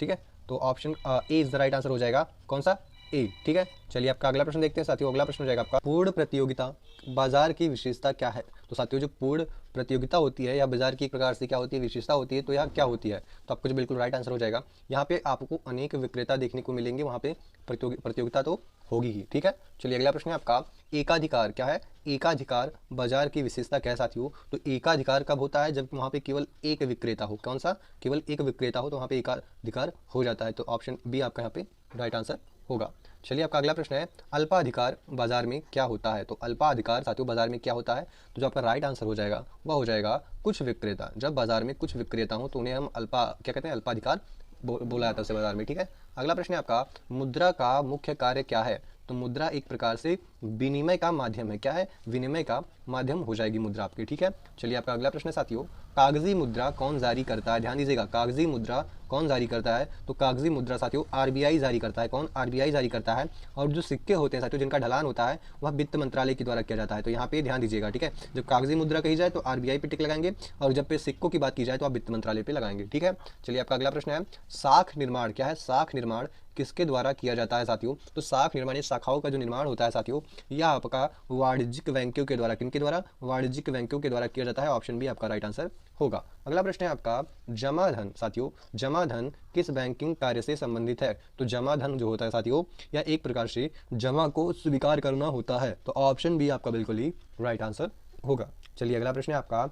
[SPEAKER 1] ठीक है, तो option A is the right answer हो जाएगा। कौन सा, ए। ठीक है, चलिए आपका अगला प्रश्न देखते हैं साथियों। अगला प्रश्न हो जाएगा आपका, पूर्ण प्रतियोगिता बाजार की विशेषता क्या है। तो साथियों जो पूर्ण प्रतियोगिता होती है या बाजार की एक प्रकार से क्या होती है, विशेषता होती है, तो यह क्या होती है। तो आपको जो बिल्कुल राइट आंसर हो जाएगा। यहाँ पे आपको अनेक विक्रेता देखने को मिलेंगे, वहाँ पे प्रतियोगिता तो होगी ही। ठीक है, चलिए अगला प्रश्न है आपका, एकाधिकार क्या है, एकाधिकार बाजार की विशेषता क्या है साथियों। तो एकाधिकार कब होता है, जब वहाँ पे केवल एक विक्रेता हो। कौन सा, केवल एक विक्रेता हो तो वहाँ पे एकाधिकार हो जाता है। तो ऑप्शन बी आपका यहाँ पे राइट आंसर होगा। चलिए आपका अगला प्रश्न है, अल्पाधिकार बाजार में क्या होता है। तो अल्पाधिकार साथियों बाजार में क्या होता है, तो जो आपका राइट आंसर हो जाएगा वह हो जाएगा कुछ विक्रेता। जब बाजार में कुछ विक्रेता हो तो उन्हें हम क्या कहते हैं, अल्पाधिकार बोला जाता है उसे बाजार में। ठीक है, अगला प्रश्न है आपका, मुद्रा का मुख्य कार्य क्या है। तो मुद्रा एक प्रकार से विनिमय का माध्यम है। क्या है, विनिमय का माध्यम हो जाएगी मुद्रा आपकी। ठीक है, चलिए आपका अगला प्रश्न है साथियों, कागजी मुद्रा कौन जारी करता है। ध्यान दीजिएगा, कागजी मुद्रा कौन जारी करता है। तो कागजी मुद्रा साथियों आरबीआई जारी करता है। कौन, आरबीआई जारी करता है। और जो सिक्के होते हैं साथियों जिनका ढलान होता है वह वित्त मंत्रालय के द्वारा किया जाता है। तो यहाँ पे ध्यान दीजिएगा। ठीक है, जब कागजी मुद्रा कही जाए तो आरबीआई पे टिक लगाएंगे, और जब पे सिक्कों की बात की जाए तो आप वित्त मंत्रालय पे लगाएंगे। ठीक है, चलिए आपका अगला प्रश्न है, साख निर्माण क्या है, साख निर्माण किसके द्वारा किया जाता है साथियों। तो साख निर्माण, शाखाओं का जो निर्माण होता है साथियों यह आपका वाणिज्यिक बैंकों के द्वारा, किनके द्वारा, वाणिज्यिक बैंकों के द्वारा किया जाता है। ऑप्शन बी आपका राइट आंसर होगा। अगला प्रश्न है आपका, जमा धन साथियों, जमा धन किस बैंकिंग कार्य से संबंधित है। तो जमा धन जो होता है साथियों यह एक प्रकार से जमा को स्वीकार करना होता है। तो ऑप्शन बी आपका बिल्कुल ही राइट आंसर होगा। चलिए अगला प्रश्न है आपका,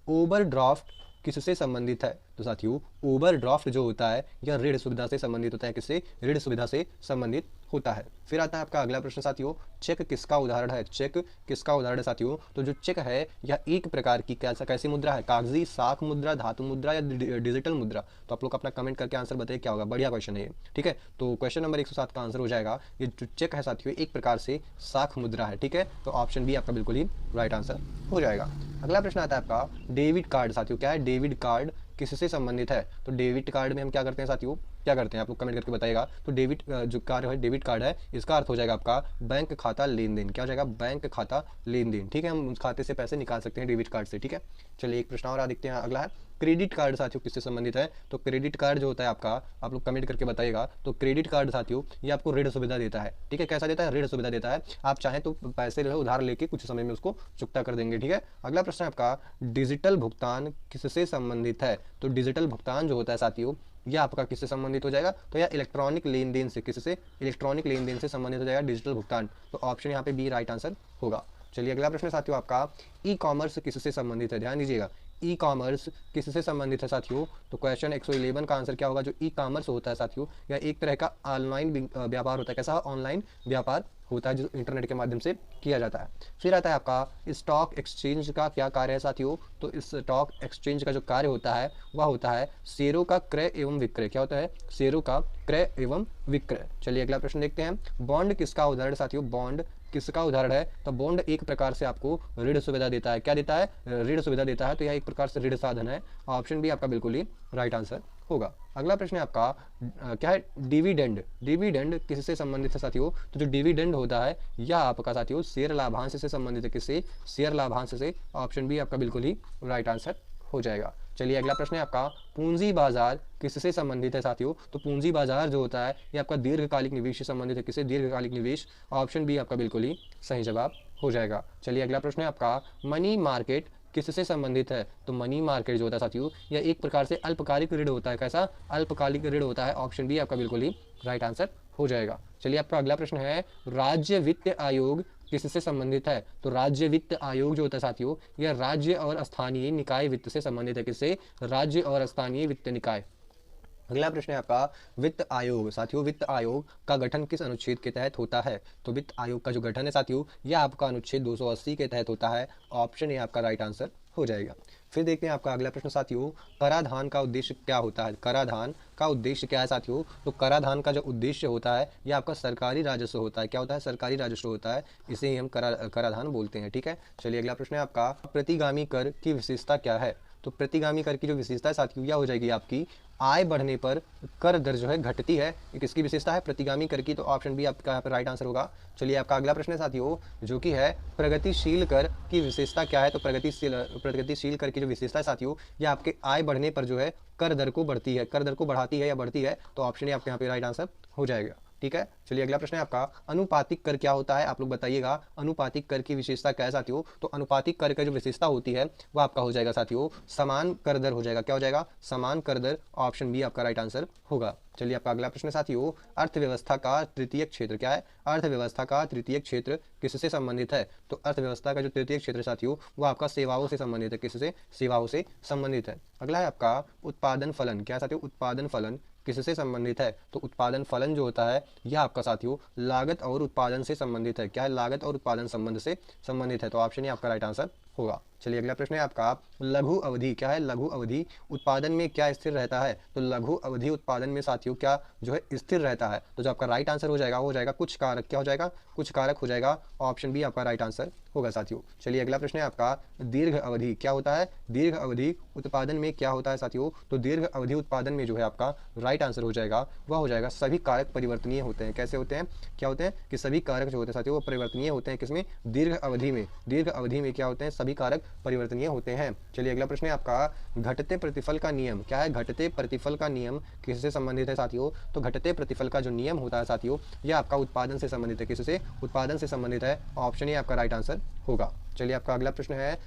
[SPEAKER 1] ओवरड्राफ्ट किससे संबंधित है। तो साथियों ओवरड्राफ्ट जो होता है यह ऋण सुविधा से संबंधित होता है। किससे, ऋण सुविधा से संबंधित होता है। फिर आता है आपका अगला प्रश्न साथियों, चेक किसका उदाहरण है। चेक किसका उदाहरण है साथियों। तो जो चेक है यह एक प्रकार की कैसी मुद्रा है, कागजी, साख मुद्रा, धातु मुद्रा या डिजिटल मुद्रा। तो आप लोग अपना कमेंट करके आंसर बताइए क्या होगा। बढ़िया क्वेश्चन है ये। ठीक है, तो क्वेश्चन नंबर 107 का आंसर हो जाएगा, ये जो चेक है साथियों एक प्रकार से साख मुद्रा है। ठीक है, तो ऑप्शन बी आपका बिल्कुल ही राइट आंसर हो जाएगा। अगला प्रश्न आता है आपका, डेबिट कार्ड साथियों क्या है, डेबिट कार्ड किससे संबंधित है। तो डेबिट कार्ड में हम क्या करते हैं साथियों, क्या करते हैं, आप लोग कमेंट करके बताइएगा। तो डेबिट जो कार्ड है, डेबिट कार्ड है, इसका अर्थ हो जाएगा आपका बैंक खाता लेन देन। क्या हो जाएगा, बैंक खाता लेन देन। ठीक है, हम उस खाते से पैसे निकाल सकते हैं डेबिट कार्ड से। ठीक है, चलिए एक प्रश्न और देखते हैं। अगला है क्रेडिट कार्ड साथियों किससे संबंधित है। तो क्रेडिट कार्ड जो होता है आपका, आप लोग कमेंट करके बताइएगा। तो क्रेडिट कार्ड साथियों ये आपको ऋण सुविधा देता है। ठीक है, कैसा देता है, ऋण सुविधा देता है। आप चाहें तो पैसे जो है उधार लेके कुछ समय में उसको चुकता कर देंगे। ठीक है, अगला प्रश्न है आपका डिजिटल भुगतान किससे संबंधित है। तो डिजिटल भुगतान जो होता है साथियों यह आपका किससे संबंधित हो जाएगा, तो यह इलेक्ट्रॉनिक लेन देन से, किससे, इलेक्ट्रॉनिक लेन देन से संबंधित हो जाएगा डिजिटल भुगतान। तो ऑप्शन यहाँ पे बी राइट आंसर होगा। चलिए अगला प्रश्न साथियों आपका ई कॉमर्स किससे संबंधित है। ध्यान दीजिएगा, ई कॉमर्स किससे संबंधित है साथियों। तो क्वेश्चन 111 का आंसर क्या होगा। जो ई कॉमर्स होता है साथियों यह एक तरह का ऑनलाइन व्यापार होता है। कैसा, ऑनलाइन व्यापार होता है जो इंटरनेट के माध्यम से किया जाता है। फिर आता है आपका स्टॉक एक्सचेंज का क्या कार्य है साथियों। तो इस स्टॉक एक्सचेंज का जो कार्य होता है वह होता है शेयरों का क्रय एवं विक्रय। क्या होता है, शेयरों का क्रय एवं विक्रय। चलिए अगला प्रश्न देखते हैं। बॉन्ड किसका उदाहरण साथियों, बॉन्ड किसका उदाहरण है। तो बॉन्ड एक प्रकार से आपको ऋण सुविधा देता है। क्या देता है, ऋण सुविधा देता है। तो यह एक प्रकार से ऋण साधन है। ऑप्शन बी आपका बिल्कुल ही राइट आंसर होगा। अगला प्रश्न है आपका क्या है, डिविडेंड। डिविडेंड किससे संबंधित है साथियों। तो जो डिविडेंड होता है यह आपका साथियों शेयर लाभांश से संबंधित है। किससे, शेयर लाभांश से। ऑप्शन बी आपका बिल्कुल ही राइट आंसर हो जाएगा। चलिए अगला प्रश्न है आपका पूंजी बाजार किससे संबंधित है साथियों। तो पूंजी बाजार जो होता है ये आपका दीर्घकालिक निवेश से संबंधित है। किससे, दीर्घकालिक निवेश। ऑप्शन बी आपका बिल्कुल ही सही जवाब हो जाएगा। चलिए अगला प्रश्न है आपका मनी मार्केट किससे संबंधित है। तो मनी मार्केट जो होता है साथियों यह एक प्रकार से अल्पकालिक ऋण होता है। कैसा, अल्पकालिक ऋण होता है। ऑप्शन बी आपका बिल्कुल ही राइट आंसर हो जाएगा। चलिए आपका अगला प्रश्न है राज्य वित्त आयोग किससे संबंधित है। तो राज्य वित्त आयोग जो होता है साथियों यह राज्य और स्थानीय निकाय वित्त से संबंधित है। किससे, राज्य और स्थानीय वित्त निकाय। अगला प्रश्न है आपका वित्त आयोग साथियों, वित्त आयोग का गठन किस अनुच्छेद के तहत होता है। तो वित्त आयोग का जो गठन है साथियों यह आपका अनुच्छेद 280 के तहत होता है। ऑप्शन ए आपका राइट आंसर हो जाएगा। फिर देखते हैं आपका अगला प्रश्न साथियों कराधान का उद्देश्य क्या होता है। कराधान का उद्देश्य क्या है साथियों। तो कराधान का जो उद्देश्य होता है यह आपका सरकारी राजस्व होता है। क्या होता है, सरकारी राजस्व होता है। इसे ही हम कराधान बोलते हैं। ठीक है, चलिए अगला प्रश्न है आपका प्रतिगामी कर की विशेषता क्या है। तो प्रतिगामी कर की जो विशेषता है साथियों यह हो जाएगी आपकी आय बढ़ने पर कर दर जो है घटती है। ये किसकी विशेषता है, प्रतिगामी कर की। तो ऑप्शन बी आपका यहाँ पर राइट आंसर होगा। चलिए आपका अगला प्रश्न है साथियों जो कि है प्रगतिशील कर की विशेषता क्या है। तो प्रगतिशील कर की जो विशेषता है साथियों यह आपके आय बढ़ने पर जो है कर दर को बढ़ती है, कर दर को बढ़ाती है या बढ़ती है। तो ऑप्शन ए आपके यहाँ पे राइट आंसर हो जाएगा। ठीक है, चलिए अगला प्रश्न है आपका अनुपातिक कर क्या होता है। आप लोग बताइएगा अनुपातिक कर की विशेषता क्या है साथियों। तो अनुपातिक कर का जो विशेषता होती है वो आपका हो जाएगा साथियों समान कर दर हो जाएगा। क्या हो जाएगा, समान कर दर। ऑप्शन बी आपका राइट आंसर होगा। चलिए आपका अगला प्रश्न साथियों अर्थव्यवस्था का तृतीय क्षेत्र क्या है। अर्थव्यवस्था का तृतीय क्षेत्र किससे संबंधित है। तो अर्थव्यवस्था का जो तृतीय क्षेत्र साथियों वो आपका सेवाओं से संबंधित है। किससे, सेवाओं से संबंधित है। अगला है आपका उत्पादन फलन क्या साथियों, उत्पादन फलन किससे संबंधित है। तो उत्पादन फलन जो होता है यह आपका साथियों लागत और उत्पादन से संबंधित है। क्या है, लागत और उत्पादन संबंध से संबंधित है। तो ऑप्शन ए आपका राइट आंसर होगा। चलिए अगला प्रश्न है आपका लघु अवधि क्या है। लघु अवधि उत्पादन में क्या स्थिर रहता है। तो लघु अवधि उत्पादन में साथियों क्या जो है स्थिर रहता है। तो जो आपका राइट आंसर हो जाएगा वो हो जाएगा कुछ कारक। क्या हो जाएगा, कुछ कारक हो जाएगा। ऑप्शन बी आपका राइट आंसर होगा साथियों। चलिए अगला प्रश्न है आपका दीर्घ अवधि क्या होता है। दीर्घ अवधि उत्पादन में क्या होता है साथियों। तो दीर्घ अवधि उत्पादन में जो है आपका राइट आंसर हो जाएगा वह हो जाएगा सभी कारक परिवर्तनीय होते हैं। कैसे होते हैं, क्या होते हैं कि सभी कारक जो होते हैं साथियों वो परिवर्तनीय होते हैं। किसमें, दीर्घ अवधि में। दीर्घ अवधि में क्या होते हैं, सभी कारक परिवर्तनीय होते हैं। चलिए अगला प्रश्न है आपका घटते प्रतिफल का नियम क्या है। घटते प्रतिफल का नियम किससे संबंधित है साथियों। तो घटते प्रतिफल का जो नियम होता है साथियों यह आपका उत्पादन से संबंधित है। किससे, उत्पादन से संबंधित है। ऑप्शन ए आपका राइट आंसर होगा। चलिए आपका अगला प्रश्न है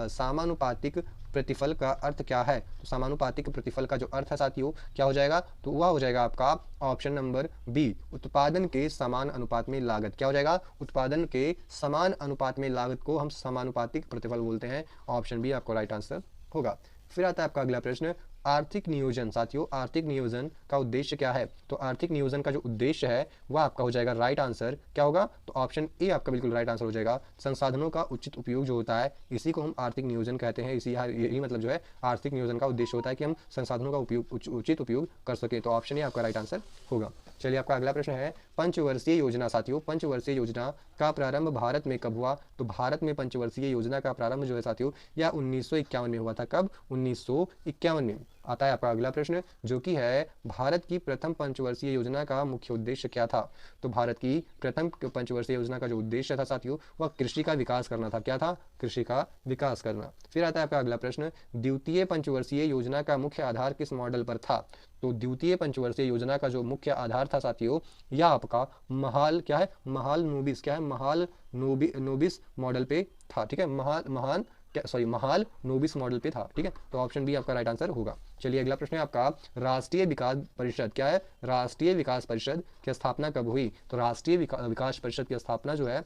[SPEAKER 1] समानुपातिक प्रतिफल का अर्थ क्या है। तो समानुपातिक प्रतिफल का जो अर्थ है साथियों क्या हो जाएगा, तो वह हो जाएगा आपका ऑप्शन नंबर बी उत्पादन के समान अनुपात में लागत। क्या हो जाएगा, उत्पादन के समान अनुपात में लागत को हम समानुपातिक प्रतिफल बोलते हैं। ऑप्शन बी आपको राइट आंसर होगा। फिर आता है आपका अगला प्रश्न आर्थिक नियोजन साथियों आर्थिक नियोजन का उद्देश्य क्या है। तो आर्थिक नियोजन का जो उद्देश्य है वह आपका हो जाएगा राइट आंसर क्या होगा, तो ऑप्शन ए आपका बिल्कुल राइट आंसर हो जाएगा। संसाधनों का उचित उपयोग जो होता है इसी को हम आर्थिक नियोजन कहते हैं। इसी यही मतलब जो है आर्थिक नियोजन का उद्देश्य होता है कि हम संसाधनों का उपयोग उचित उपयोग कर सके। तो ऑप्शन ए आपका राइट आंसर होगा। चलिए आपका अगला प्रश्न है पंचवर्षीय योजना साथियों पंचवर्षीय योजना का प्रारंभ भारत में कब हुआ। तो भारत में पंचवर्षीय योजना का प्रारंभ जो है साथियों यह 1951 में हुआ था। कब, 1951 में।
[SPEAKER 2] आता है आपका अगला प्रश्न, जो कि है भारत की प्रथम पंचवर्षीय योजना का मुख्य उद्देश्य क्या था। तो भारत की प्रथम पंचवर्षीय योजना का जो उद्देश्य था साथियों, वह कृषि का विकास करना था। क्या था? कृषि का विकास करना। फिर आता है आपका अगला प्रश्न, द्वितीय पंचवर्षीय योजना का मुख्य आधार किस मॉडल पर था। तो द्वितीय पंचवर्षीय योजना का जो मुख्य आधार था साथियों, यह आपका महाल क्या है, महाल नोबिस क्या है, महाल नोबिस मॉडल पे था। ठीक है, महाल नोबिस मॉडल पे था। ठीक है, तो ऑप्शन बी आपका राइट आंसर होगा। चलिए अगला प्रश्न है आपका, राष्ट्रीय विकास परिषद क्या है, राष्ट्रीय विकास परिषद की स्थापना कब हुई। तो राष्ट्रीय विकास परिषद की स्थापना जो है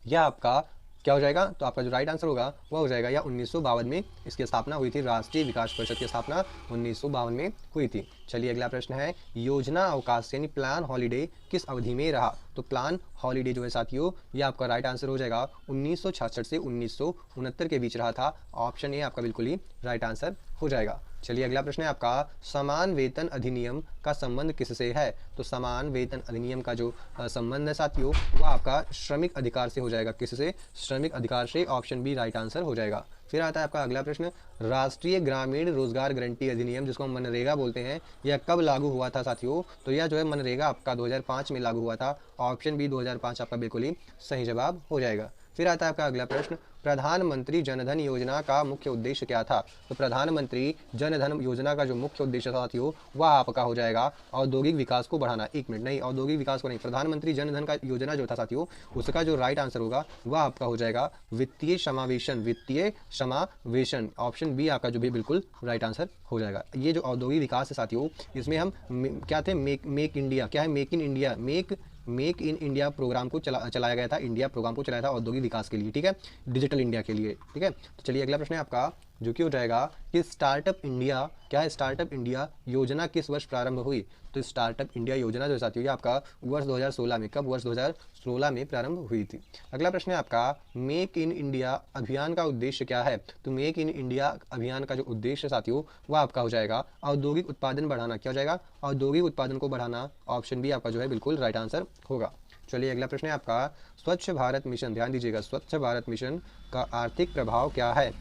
[SPEAKER 2] यह आपका क्या हो जाएगा, तो आपका जो राइट आंसर होगा वह हो जाएगा या 1952 में इसकी स्थापना हुई थी। राष्ट्रीय विकास परिषद की स्थापना 1952 में हुई थी। चलिए अगला प्रश्न है, योजना अवकाश यानी प्लान हॉलीडे किस अवधि में रहा। तो प्लान हॉलीडे जो है साथियों, ये आपका राइट आंसर हो जाएगा 1966 से 1969 के बीच रहा था। ऑप्शन ए आपका बिल्कुल ही राइट आंसर हो जाएगा। चलिए अगला प्रश्न है आपका, समान वेतन अधिनियम का संबंध किससे है। तो समान वेतन अधिनियम का जो संबंध है साथियों, वह आपका श्रमिक अधिकार से हो जाएगा। किससे? श्रमिक अधिकार से। ऑप्शन बी राइट आंसर हो जाएगा। फिर आता है आपका अगला प्रश्न, राष्ट्रीय ग्रामीण रोजगार गारंटी अधिनियम जिसको हम मनरेगा बोलते हैं, यह कब लागू हुआ था साथियों। तो यह जो है मनरेगा आपका 2005 में लागू हुआ था। ऑप्शन बी 2005 आपका बिल्कुल ही सही जवाब हो जाएगा। फिर आता है आपका अगला प्रश्न, प्रधानमंत्री जनधन योजना का मुख्य उद्देश्य क्या था। तो प्रधानमंत्री जनधन योजना का जो मुख्य उद्देश्य साथियों, वह आपका हो जाएगा औद्योगिक विकास को बढ़ाना। एक मिनट, नहीं, औद्योगिक विकास को नहीं, प्रधानमंत्री जनधन का योजना जो था साथियों, उसका जो राइट आंसर होगा वह आपका हो जाएगा वित्तीय समावेशन। वित्तीय समावेशन, ऑप्शन बी आपका जो भी बिल्कुल राइट आंसर हो जाएगा। ये जो औद्योगिक विकास है साथियों, इसमें हम क्या थे, मेक इंडिया क्या है, मेक इन इंडिया प्रोग्राम को चलाया गया था। इंडिया प्रोग्राम को चलाया था औद्योगिक विकास के लिए। ठीक है, डिजिटल इंडिया के लिए। ठीक है, तो चलिए अगला प्रश्न है आपका, जो कि हो जाएगा कि स्टार्टअप इंडिया क्या है, स्टार्टअप इंडिया योजना किस वर्ष प्रारंभ हुई। तो स्टार्टअप इंडिया योजना जो साथियों, ये आपका वर्ष 2016 में, कब, वर्ष 2016 में प्रारंभ हुई थी। अगला प्रश्न है आपका, मेक इन इंडिया अभियान का उद्देश्य क्या है। तो मेक इन इंडिया अभियान का जो उद्देश्य साथियों, वह आपका हो जाएगा औद्योगिक उत्पादन बढ़ाना। क्या हो जाएगा, औद्योगिक उत्पादन को बढ़ाना। ऑप्शन बी आपका जो है बिल्कुल राइट आंसर होगा। चलिए अगला प्रश्न है आपका, स्वच्छ भारत मिशन, ध्यान दीजिएगा, स्वच्छ भारत मिशन का आर्थिक प्रभाव क्या है।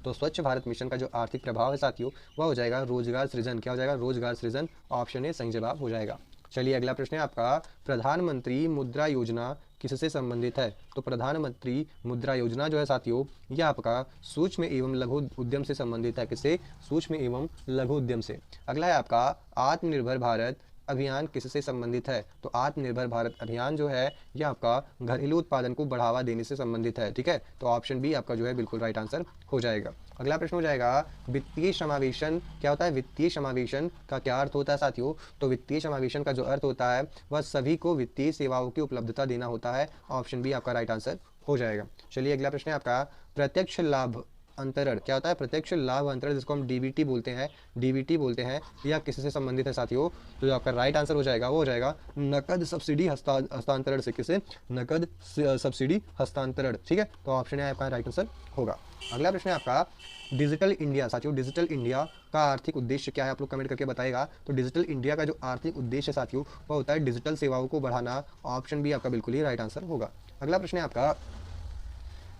[SPEAKER 2] तो स्वच्छ भारत मिशन का जो आर्थिक प्रभाव है साथियों, वह हो जाएगा रोजगार सृजन। क्या हो जाएगा, रोजगार सृजन। ऑप्शन ए सही जवाब हो जाएगा। चलिए अगला प्रश्न है आपका, प्रधानमंत्री मुद्रा योजना किससे संबंधित है। तो प्रधानमंत्री मुद्रा योजना जो है साथियों, यह आपका सूक्ष्म एवं लघु उद्यम से संबंधित है। किससे? सूक्ष्म एवं लघु उद्यम से। अगला है आपका, आत्मनिर्भर भारत अभियान किससे संबंधित है। तो आत्मनिर्भर भारत अभियान जो है, यह आपका घरेलू उत्पादन को बढ़ावा देने से संबंधित है। ठीक है, तो ऑप्शन बी आपका जो है बिल्कुल राइट आंसर हो जाएगा। अगला प्रश्न हो जाएगा, वित्तीय समावेशन क्या होता है। वित्तीय समावेशन का क्या अर्थ होता है साथियों। तो वित्तीय समावेशन का जो अर्थ होता है, वह सभी को वित्तीय सेवाओं की उपलब्धता देना होता है। ऑप्शन बी आपका राइट आंसर हो जाएगा। चलिए अगला प्रश्न है आपका, प्रत्यक्ष लाभ अंतरण क्या होता है। प्रत्यक्ष लाभ अंतरण जिसको हम डीबीटी बोलते हैं, डीबीटी बोलते हैं, यह किससे संबंधित है साथियों। तो जो आपका राइट आंसर हो जाएगा वो हो जाएगा नकद सब्सिडी हस्तांतरण से। किसे? नकद सब्सिडी हस्तांतरण। ठीक है, तो ऑप्शन है आपका राइट आंसर होगा। अगला प्रश्न है आपका, डिजिटल इंडिया साथियों, डिजिटल इंडिया का आर्थिक उद्देश्य क्या है, आप लोग कमेंट करके बताएगा। तो डिजिटल इंडिया का जो आर्थिक उद्देश्य साथियों, वह होता है डिजिटल सेवाओं को बढ़ाना। ऑप्शन बी आपका बिल्कुल ही राइट आंसर होगा। अगला प्रश्न है आपका,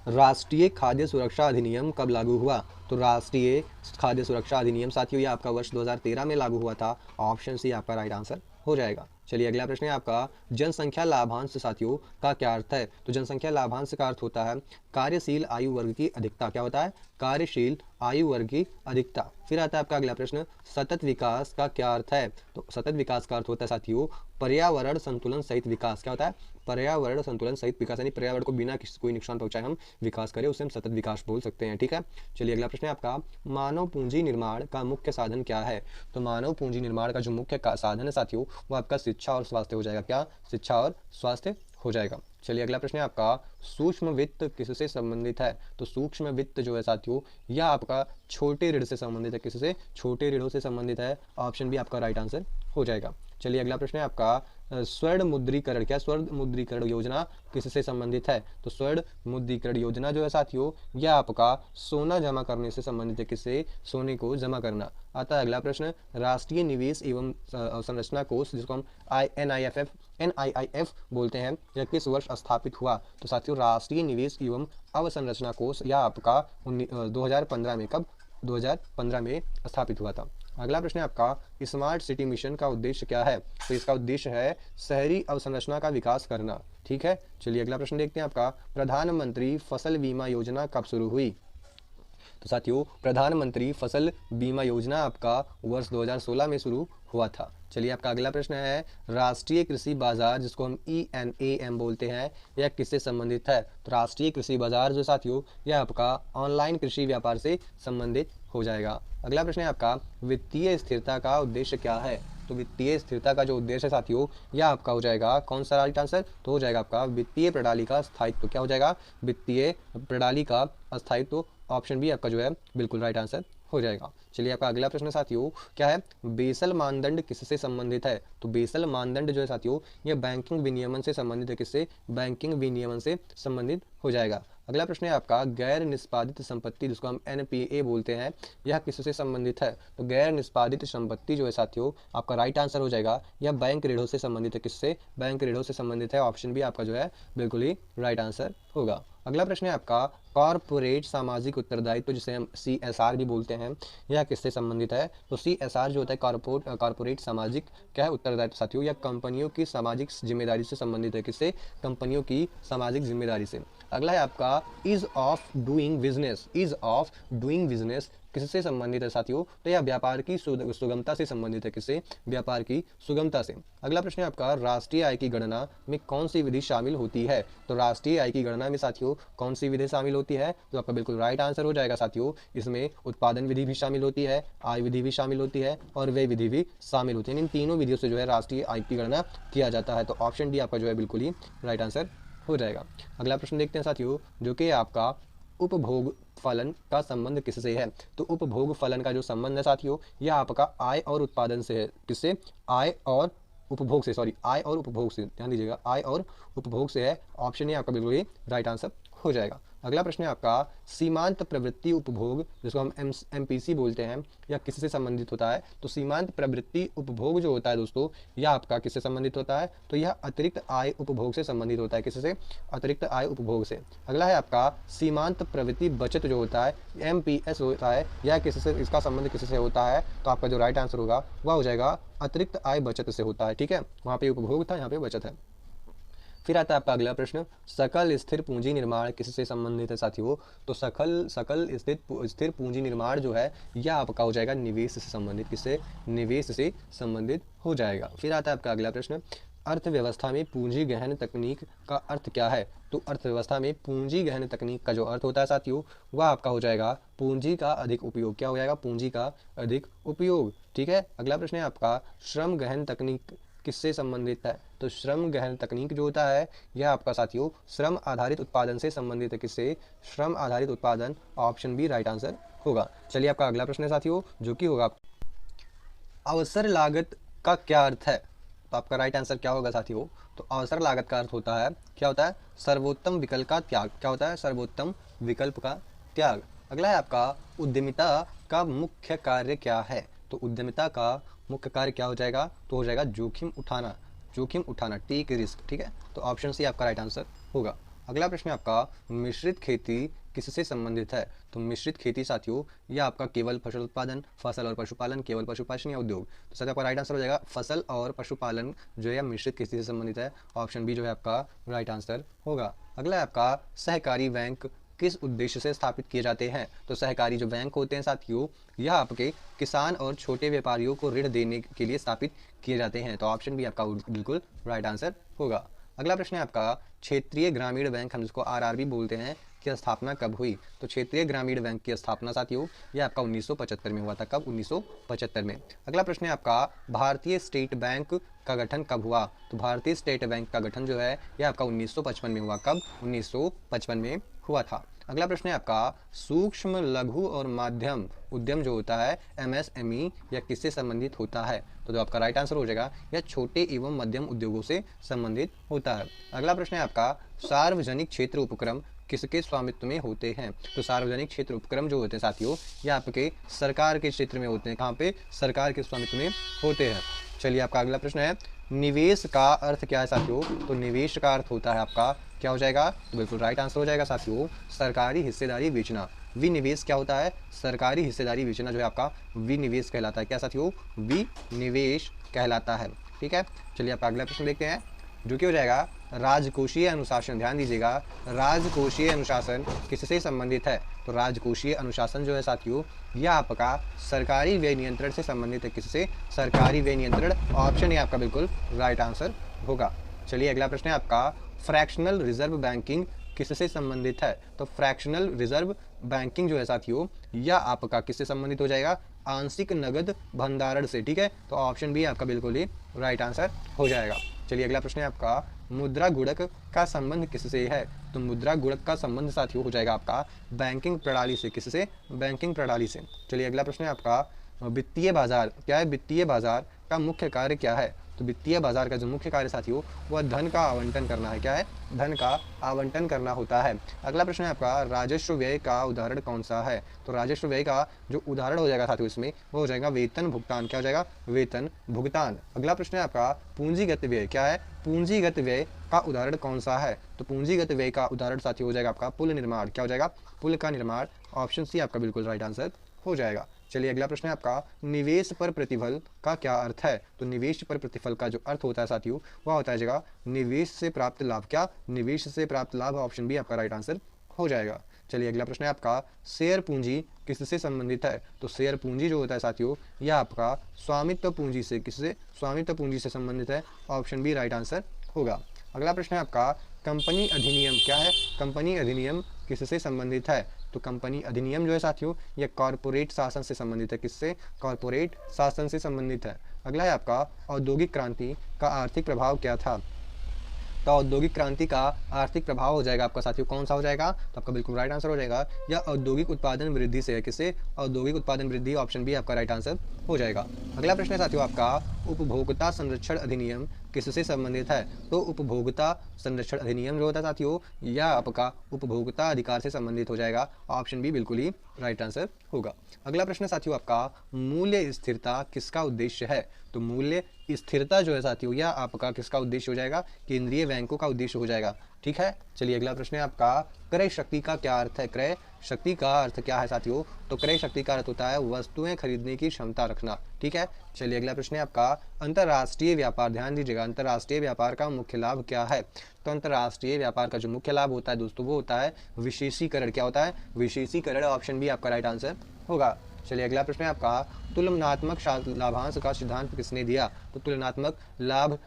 [SPEAKER 2] राष्ट्रीय खाद्य सुरक्षा अधिनियम कब लागू हुआ। तो राष्ट्रीय खाद्य सुरक्षा अधिनियम साथियों, ये आपका वर्ष 2013 में लागू हुआ था। ऑप्शन सी आपका राइट आंसर हो जाएगा। चलिए अगला प्रश्न है आपका, जनसंख्या लाभांश साथियों का क्या अर्थ है। तो जनसंख्या लाभांश का अर्थ होता है कार्यशील आयु वर्ग की अधिकता। क्या होता है? कार्यशील आयु वर्ग की अधिकता। फिर आता है आपका अगला प्रश्न, सतत विकास का क्या अर्थ है। तो सतत विकास का अर्थ होता है साथियों पर्यावरण संतुलन सहित विकास। क्या होता है? पर्यावरण संतुलन सहित विकास, यानी पर्यावरण को बिना किसी कोई नुकसान पहुंचाए हम विकास करें, उसे हम सतत विकास बोल सकते हैं। ठीक है, चलिए अगला प्रश्न है आपका, मानव पूंजी निर्माण का मुख्य साधन क्या है। तो मानव पूंजी निर्माण का जो मुख्य साधन है साथियों, वो आपका शिक्षा और स्वास्थ्य हो जाएगा। क्या? शिक्षा और स्वास्थ्य हो जाएगा। चलिए अगला प्रश्न है आपका, सूक्ष्म वित्त किससे संबंधित है। तो सूक्ष्म वित्त जो है साथियों, यह आपका छोटे ऋण से संबंधित है। किससे? छोटे ऋणों से संबंधित है। ऑप्शन बी आपका राइट आंसर हो जाएगा। चलिए अगला प्रश्न है आपका, स्वर्ण मुद्रीकरण क्या, स्वर्ण मुद्रीकरण योजना किससे संबंधित है। तो स्वर्ण मुद्रीकरण योजना जो है साथियों, यह आपका सोना जमा करने से संबंधित है। किससे? सोने को जमा करना। आता है अगला प्रश्न, राष्ट्रीय निवेश एवं संरचना कोष जिसको हम NIIF बोलते हैं, यह किस वर्ष स्थापित हुआ। तो साथियों राष्ट्रीय निवेश एवं अवसंरचना कोष यह आपका 2015 में कब 2015 में स्थापित हुआ था। अगला प्रश्न है आपका स्मार्ट सिटी मिशन का उद्देश्य क्या है? तो इसका उद्देश्य है शहरी अवसंरचना का विकास करना। ठीक है, चलिए अगला प्रश्न देखते हैं आपका, प्रधानमंत्री फसल बीमा योजना कब शुरू हुई? तो साथियों प्रधानमंत्री फसल बीमा योजना आपका वर्ष 2016 में शुरू हुआ था। चलिए आपका अगला प्रश्न है, राष्ट्रीय कृषि बाजार जिसको हम ENAM बोलते हैं यह किससे संबंधित है? तो राष्ट्रीय कृषि बाजार जो साथियों यह आपका ऑनलाइन कृषि व्यापार से संबंधित हो जाएगा। अगला प्रश्न है आपका, वित्तीय स्थिरता का उद्देश्य क्या है? तो वित्तीय स्थिरता का जो उद्देश्य है साथियों यह आपका हो जाएगा कौन सा राइट आंसर? तो हो जाएगा आपका वित्तीय प्रणाली का स्थायित्व। क्या हो जाएगा? वित्तीय प्रणाली का स्थायित्व। ऑप्शन बी आपका जो है बिल्कुल राइट आंसर हो जाएगा। चलिए आपका अगला प्रश्न साथियों क्या है, बेसल मानदंड किससे संबंधित है? तो बेसल मानदंड जो है साथियों यह बैंकिंग विनियमन से संबंधित है। किससे? बैंकिंग विनियमन से संबंधित हो जाएगा। अगला प्रश्न है आपका, गैर निष्पादित संपत्ति जिसको हम NPA बोलते हैं यह किससे संबंधित है? तो गैर निष्पादित संपत्ति जो है साथियों आपका राइट आंसर हो जाएगा यह बैंक ऋणों से संबंधित है। किससे? बैंक ऋणों से संबंधित है। ऑप्शन बी आपका जो है बिल्कुल ही राइट आंसर होगा। अगला प्रश्न है आपका, कॉर्पोरेट सामाजिक उत्तरदायित्व जिसे हम CSR भी बोलते हैं यह किससे संबंधित है? तो CSR जो होता है कॉर्पोरेट सामाजिक क्या है उत्तरदायित्व साथियों यह कंपनियों की सामाजिक जिम्मेदारी से संबंधित है। किससे? कंपनियों की सामाजिक जिम्मेदारी से। अगला है आपका, इज ऑफ डूइंग बिजनेस किससे संबंधित है साथियों? तो यह व्यापार की सुगमता से संबंधित है। किससे? व्यापार की सुगमता से। अगला प्रश्न है आपका, राष्ट्रीय आय की गणना में कौन सी विधि शामिल होती है? तो राष्ट्रीय आय की गणना में साथियों कौन सी विधि शामिल होती है? तो आपका बिल्कुल राइट आंसर हो जाएगा साथियों इसमें उत्पादन विधि भी शामिल होती है, आय विधि भी शामिल होती है और व्यय विधि भी शामिल होती है। इन तीनों विधियों से जो है राष्ट्रीय आय की गणना किया जाता है। तो ऑप्शन डी आपका जो है बिल्कुल ही राइट आंसर हो जाएगा। अगला प्रश्न देखते हैं साथियों जो कि आपका उपभोग फलन का संबंध किससे है? तो उपभोग फलन का जो संबंध है साथियों यह आपका आय और उत्पादन से है। किससे? आय और उपभोग से, आय और उपभोग से, ध्यान दीजिएगा आय और उपभोग से है। ऑप्शन ए आपका बिल्कुल ही राइट आंसर हो जाएगा। अगला प्रश्न है आपका, सीमांत प्रवृत्ति उपभोग जिसको हम MPC बोलते हैं यह किससे संबंधित होता है? तो सीमांत प्रवृत्ति उपभोग जो होता है दोस्तों यह आपका किससे संबंधित होता है? तो यह अतिरिक्त आय उपभोग से संबंधित होता है। किससे? अतिरिक्त आय उपभोग से। अगला है आपका, सीमांत प्रवृत्ति बचत जो होता है MPS होता है यह किससे, इसका संबंध किससे होता है? तो आपका जो राइट आंसर होगा वह हो जाएगा अतिरिक्त आय बचत से होता है। ठीक है, वहाँ पे उपभोग था, यहाँ पे बचत है। फिर आता है आपका अगला प्रश्न, सकल स्थिर पूंजी निर्माण किससे संबंधित है साथियों? तो सकल स्थिर पूंजी निर्माण जो है यह आपका हो जाएगा निवेश से संबंधित। किससे? निवेश से संबंधित हो जाएगा। फिर आता है आपका अगला प्रश्न, अर्थव्यवस्था में पूंजी गहन तकनीक का अर्थ क्या है? तो अर्थव्यवस्था में पूंजी गहन तकनीक का जो अर्थ होता है साथियों वह आपका हो जाएगा पूंजी का अधिक उपयोग। क्या हो जाएगा? पूंजी का अधिक उपयोग। ठीक है, अगला प्रश्न है आपका, श्रम गहन तकनीक किससे संबंधित है? तो श्रम गहन तकनीक जो होता है यह आपका साथियों श्रम आधारित उत्पादन से संबंधित है। किससे? श्रम आधारित उत्पादन। ऑप्शन बी राइट आंसर होगा। चलिए आपका अगला प्रश्न है साथियों जो कि होगा, अवसर लागत का क्या अर्थ है? तो आपका राइट आंसर क्या होगा साथियों? तो अवसर लागत का अर्थ होता है, क्या होता है? सर्वोत्तम विकल्प का त्याग। क्या होता है? सर्वोत्तम विकल्प का त्याग। अगला है आपका, उद्यमिता का मुख्य कार्य क्या है? तो उद्यमिता का मुख्य कार्य क्या हो जाएगा? तो हो जाएगा जोखिम उठाना, टेक रिस्क। ठीक है, तो ऑप्शन सी आपका राइट आंसर होगा। अगला प्रश्न है आपका, मिश्रित खेती किससे संबंधित है? तो मिश्रित खेती साथियों यह आपका केवल फसल उत्पादन, फसल और पशुपालन, केवल पशुपालन या उद्योग। तो साथियों आपका राइट आंसर हो जाएगा फसल और पशुपालन जो है मिश्रित खेती से संबंधित है। ऑप्शन बी जो है आपका राइट आंसर होगा। अगला है आपका, सहकारी बैंक किस उद्देश्य से स्थापित किए जाते हैं? तो सहकारी जो बैंक होते हैं साथियों यह आपके किसान और छोटे व्यापारियों को ऋण देने के लिए स्थापित किए जाते हैं। तो ऑप्शन बी आपका बिल्कुल राइट आंसर होगा। अगला प्रश्न है आपका, क्षेत्रीय ग्रामीण बैंक हम जिसको RRB बोलते हैं की स्थापना कब हुई? तो क्षेत्रीय ग्रामीण बैंक की स्थापना साथियों यह आपका 1975 में हुआ था। कब? 1975 में। अगला प्रश्न है आपका, भारतीय स्टेट बैंक का गठन कब हुआ? तो भारतीय स्टेट बैंक का गठन जो है यह आपका 1955 में हुआ। कब? 1955 में हुआ था। अगला प्रश्न है आपका, सूक्ष्म लघु और माध्यम उद्यम जो होता है MSME यह किससे संबंधित होता है? तो जो आपका राइट आंसर हो जाएगा यह छोटे एवं मध्यम उद्योगों से संबंधित होता है। अगला प्रश्न है आपका, सार्वजनिक क्षेत्र उपक्रम किसके स्वामित्व में होते हैं? तो सार्वजनिक क्षेत्र उपक्रम जो होते हैं साथियों ये आपके सरकार के क्षेत्र में होते हैं। कहाँ पे? सरकार के स्वामित्व में होते हैं। चलिए आपका अगला प्रश्न है, निवेश का अर्थ क्या है साथियों? तो निवेश का अर्थ होता है आपका क्या हो जाएगा? तो बिल्कुल राइट आंसर हो जाएगा साथियों सरकारी हिस्सेदारी बेचना।
[SPEAKER 1] विनिवेश क्या होता है, सरकारी हिस्सेदारी बेचना जो है आपका विनिवेश कहलाता है। क्या साथियों, विनिवेश कहलाता है। ठीक है, चलिए आपका अगला प्रश्न देखते हैं जो कि हो जाएगा राजकोषीय अनुशासन। ध्यान दीजिएगा, राजकोषीय अनुशासन किससे संबंधित है? तो राजकोषीय अनुशासन जो है साथियों यह आपका सरकारी व्यय नियंत्रण से संबंधित है। किससे? सरकारी व्यय नियंत्रण। ऑप्शन ए आपका बिल्कुल राइट आंसर होगा। चलिए अगला प्रश्न है आपका फ्रैक्शनल रिजर्व बैंकिंग किससे संबंधित है? तो फ्रैक्शनल रिजर्व बैंकिंग जो है साथियों यह आपका किससे संबंधित हो जाएगा? आंशिक नगद भंडारण से। ठीक है, तो ऑप्शन बी आपका बिल्कुल ही राइट आंसर हो जाएगा। चलिए अगला प्रश्न है आपका मुद्रा गुणक का संबंध किससे है? तो मुद्रा गुणक का संबंध साथियों हो जाएगा आपका बैंकिंग प्रणाली से। किससे? बैंकिंग प्रणाली से। चलिए अगला प्रश्न है आपका वित्तीय बाजार क्या है? वित्तीय बाजार का मुख्य कार्य क्या है? तो वित्तीय बाजार का जो मुख्य कार्य साथियों वह धन का आवंटन करना है। क्या है? धन का आवंटन करना होता है। अगला प्रश्न है आपका राजस्व व्यय का उदाहरण कौन सा है? तो राजस्व व्यय का जो उदाहरण हो जाएगा साथियों इसमें वो हो जाएगा वेतन भुगतान। क्या हो जाएगा? वेतन भुगतान। अगला प्रश्न है आपका पूंजीगत व्यय क्या है? पूंजीगत व्यय का उदाहरण कौन सा है? तो पूंजीगत व्यय का उदाहरण साथियों हो जाएगा आपका पुल निर्माण। क्या हो जाएगा? पुल का निर्माण। ऑप्शन सी आपका बिल्कुल राइट आंसर हो जाएगा। चलिए अगला प्रश्न है आपका निवेश पर प्रतिफल का क्या अर्थ है? तो निवेश पर प्रतिफल का जो अर्थ होता है साथियों वह होता है जगह निवेश से प्राप्त लाभ। क्या? निवेश से प्राप्त लाभ। ऑप्शन बी आपका राइट आंसर हो जाएगा। चलिए अगला प्रश्न है आपका शेयर पूंजी किससे संबंधित है? तो शेयर पूंजी जो होता है साथियों यह आपका स्वामित्व पूंजी से। किससे? स्वामित्व पूंजी से संबंधित है। ऑप्शन बी राइट आंसर होगा। अगला प्रश्न है आपका कंपनी अधिनियम क्या है? कंपनी अधिनियम किससे संबंधित है? तो कंपनी अधिनियम जो है साथियों यह कॉर्पोरेट शासन से संबंधित है। किससे? कॉर्पोरेट शासन से संबंधित है। अगला है आपका औद्योगिक क्रांति का आर्थिक प्रभाव क्या था? तो औद्योगिक क्रांति का आर्थिक प्रभाव हो जाएगा आपका साथियों कौन सा हो जाएगा? तो आपका बिल्कुल राइट आंसर हो जाएगा या औद्योगिक उत्पादन वृद्धि से है। किससे? औद्योगिक उत्पादन वृद्धि। ऑप्शन बी आपका राइट आंसर हो जाएगा। अगला प्रश्न है साथियों आपका उपभोक्ता संरक्षण अधिनियम किससे संबंधित है? तो उपभोक्ता संरक्षण अधिनियम जो होता है साथियों यह आपका उपभोक्ता अधिकार से संबंधित हो जाएगा। ऑप्शन बी बिल्कुल ही राइट आंसर होगा। अगला प्रश्न साथियों आपका मूल्य स्थिरता किसका उद्देश्य है? तो मूल्य स्थिरता जो है साथियों यह आपका किसका उद्देश्य हो जाएगा? केंद्रीय बैंकों का उद्देश्य हो जाएगा। ठीक है, चलिए अगला प्रश्न है आपका क्रय शक्ति का क्या अर्थ है? क्रय शक्ति का अर्थ क्या है साथियों? तो क्रय शक्ति का अर्थ होता है वस्तुएं खरीदने की क्षमता रखना। ठीक है, चलिए अगला प्रश्न है आपका अंतर्राष्ट्रीय व्यापार। ध्यान दीजिएगा, अंतर्राष्ट्रीय व्यापार का मुख्य लाभ क्या है? तो अंतर्राष्ट्रीय व्यापार का जो मुख्य लाभ होता है दोस्तों वो होता है विशेषीकरण। क्या होता है? विशेषीकरण। ऑप्शन बी आपका राइट आंसर होगा। चलिए अगला प्रश्न है आपका तुलनात्मक लाभांश का सिद्धांत किसने दिया? तो तुलनात्मक लाभ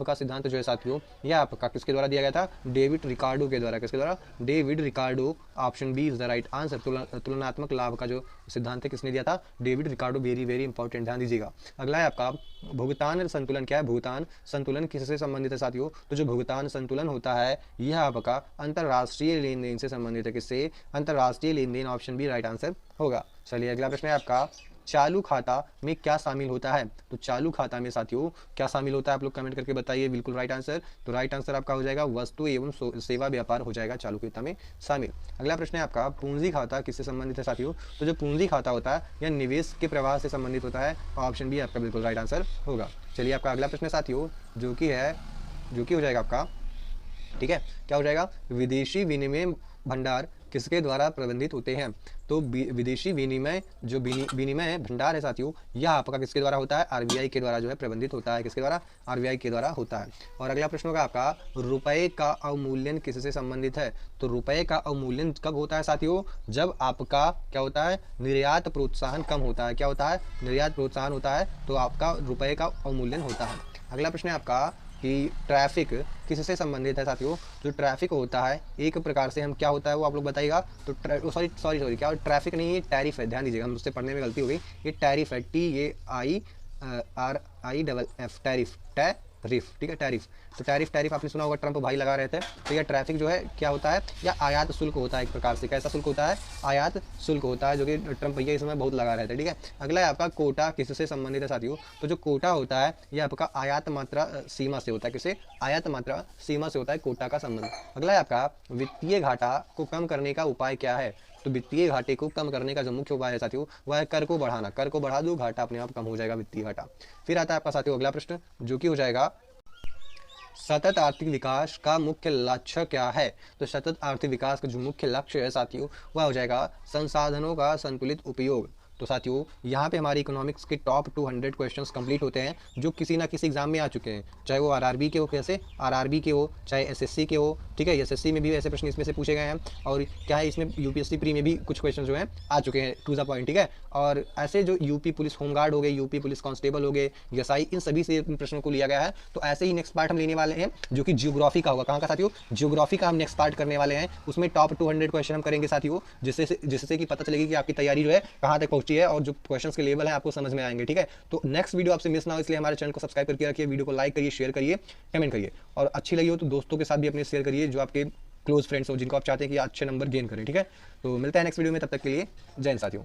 [SPEAKER 1] का सिद्धांत जो है साथियों यह आपका किसके द्वारा दिया गया था? डेविड रिकार्डो के द्वारा। किसके द्वारा? David Ricardo. Option B is the right answer. तुलनात्मक लाभ का जो सिद्धांत है किसने दिया था? David Ricardo. Very very important, ध्यान दीजिएगा। अगला है आपका भुगतान संतुलन। क्या है? भुगतान संतुलन किससे संबंधित है साथियों? तो जो भुगतान संतुलन होता है यह आपका अंतर्राष्ट्रीय लेन देन से संबंधित है। किससे? अंतर्राष्ट्रीय लेन देन। ऑप्शन बी राइट आंसर होगा। चलिए अगला प्रश्न है आपका चालू खाता में क्या शामिल होता है? तो चालू खाता में साथियों क्या शामिल होता है? आप लोग कमेंट करके बताइए बिल्कुल राइट आंसर। तो राइट आंसर आपका हो जाएगा वस्तु एवं सेवा व्यापार हो जाएगा चालू खाता में शामिल। अगला प्रश्न है आपका पूंजी खाता किससे संबंधित है साथियों? तो जो पूंजी खाता होता है यह निवेश के प्रवाह से संबंधित होता है। ऑप्शन बी आपका बिल्कुल राइट आंसर होगा। चलिए आपका अगला प्रश्न है साथियों जो कि हो जाएगा आपका, ठीक है, क्या हो जाएगा? विदेशी विनिमय भंडार किसके द्वारा प्रबंधित होते हैं? तो विदेशी विनिमय भंडार है साथियों यह आपका किसके द्वारा होता है? आरबीआई के द्वारा जो है प्रबंधित होता है। किसके द्वारा? आरबीआई के द्वारा होता है। और अगला प्रश्न होगा आपका रुपए का अवमूल्यन किससे संबंधित है? तो रुपए का अवमूल्यन कब होता है साथियों? जब आपका क्या होता है? निर्यात प्रोत्साहन कम होता है। क्या होता है? निर्यात प्रोत्साहन होता है तो आपका रुपए का अवमूल्यन होता है। अगला प्रश्न है आपका कि ट्रैफिक किससे संबंधित है साथियों? जो ट्रैफिक होता है एक प्रकार से हम क्या होता है वो आप लोग बताइएगा। तो सॉरी क्या ट्रैफिक नहीं, ये टैरिफ है। ध्यान दीजिएगा, मुझसे पढ़ने में गलती हो गई। ये टैरिफ है, TARIFF टैरिफ। ठीक है, टैरिफ। तो टैरिफ आपने सुना होगा, ट्रंप भाई लगा रहे थे। तो यह ट्रैफिक जो है क्या होता है? या आयात शुल्क होता है एक प्रकार से। कैसा शुल्क होता है? आयात शुल्क होता है जो कि ट्रंप भैया इस समय बहुत लगा रहे थे। ठीक है, अगला है आपका कोटा किससे संबंधित है साथियों? तो जो कोटा होता है यह आपका आयात मात्रा सीमा से होता है। किससे? आयात मात्रा सीमा से होता है कोटा का संबंध। अगला है आपका वित्तीय घाटा को कम करने का उपाय क्या है? तो वित्तीय घाटे को कम करने का जो मुख्य उपाय है साथियों वह है कर को बढ़ाना। कर को बढ़ा दो, घाटा अपने आप कम हो जाएगा, वित्तीय घाटा। फिर आता है आपका साथियों अगला प्रश्न जो कि हो जाएगा सतत आर्थिक विकास का मुख्य लक्ष्य क्या है? तो सतत आर्थिक विकास का जो मुख्य लक्ष्य है साथियों, वह हो जाएगा संसाधनों का संतुलित उपयोग। तो साथियों यहाँ पे हमारे इकोनॉमिक्स के टॉप 200 क्वेश्चंस कंप्लीट होते हैं जो किसी ना किसी एग्जाम में आ चुके हैं, चाहे वो आरआरबी के हो, कैसे आरआरबी के हो, चाहे एसएससी के हो, ठीक है। एसएससी में भी ऐसे प्रश्न इसमें से पूछे गए हैं, और क्या है इसमें यूपीएससी प्री में भी कुछ क्वेश्चन जो हैं आ चुके हैं, टू द पॉइंट, ठीक है। और ऐसे जो यूपी पुलिस होमगार्ड हो गए, यूपी पुलिस कांस्टेबल हो गए, एसआई, इन सभी से प्रश्नों को लिया गया है। तो ऐसे ही नेक्स्ट पार्ट हम लेने वाले हैं जो कि जियोग्राफी का होगा। कहाँ का साथियों? जियोग्राफी का हम नेक्स्ट पार्ट करने वाले हैं। उसमें टॉप 200 क्वेश्चन हम करेंगे साथियों, जिससे कि पता चलेगी कि आपकी तैयारी जो है कहाँ तक पहुंची है और जो क्वेश्चन के लेवल है आपको समझ में आएंगे, ठीक है। तो नेक्स्ट वीडियो आपसे मिस ना हो इसलिए हमारे चैनल को सब्सक्राइब करके रखिए, वीडियो को लाइक करिए, शेयर करिए, कमेंट करिए, और अच्छी लगी हो तो दोस्तों के साथ भी अपने शेयर करिए जो आपके क्लोज फ्रेंड्स हो, जिनको आप चाहते हैं कि अच्छे नंबर गेन करें, ठीक है। तो मिलते हैं नेक्स्ट वीडियो में, तब तक के लिए जय हिंद साथियों।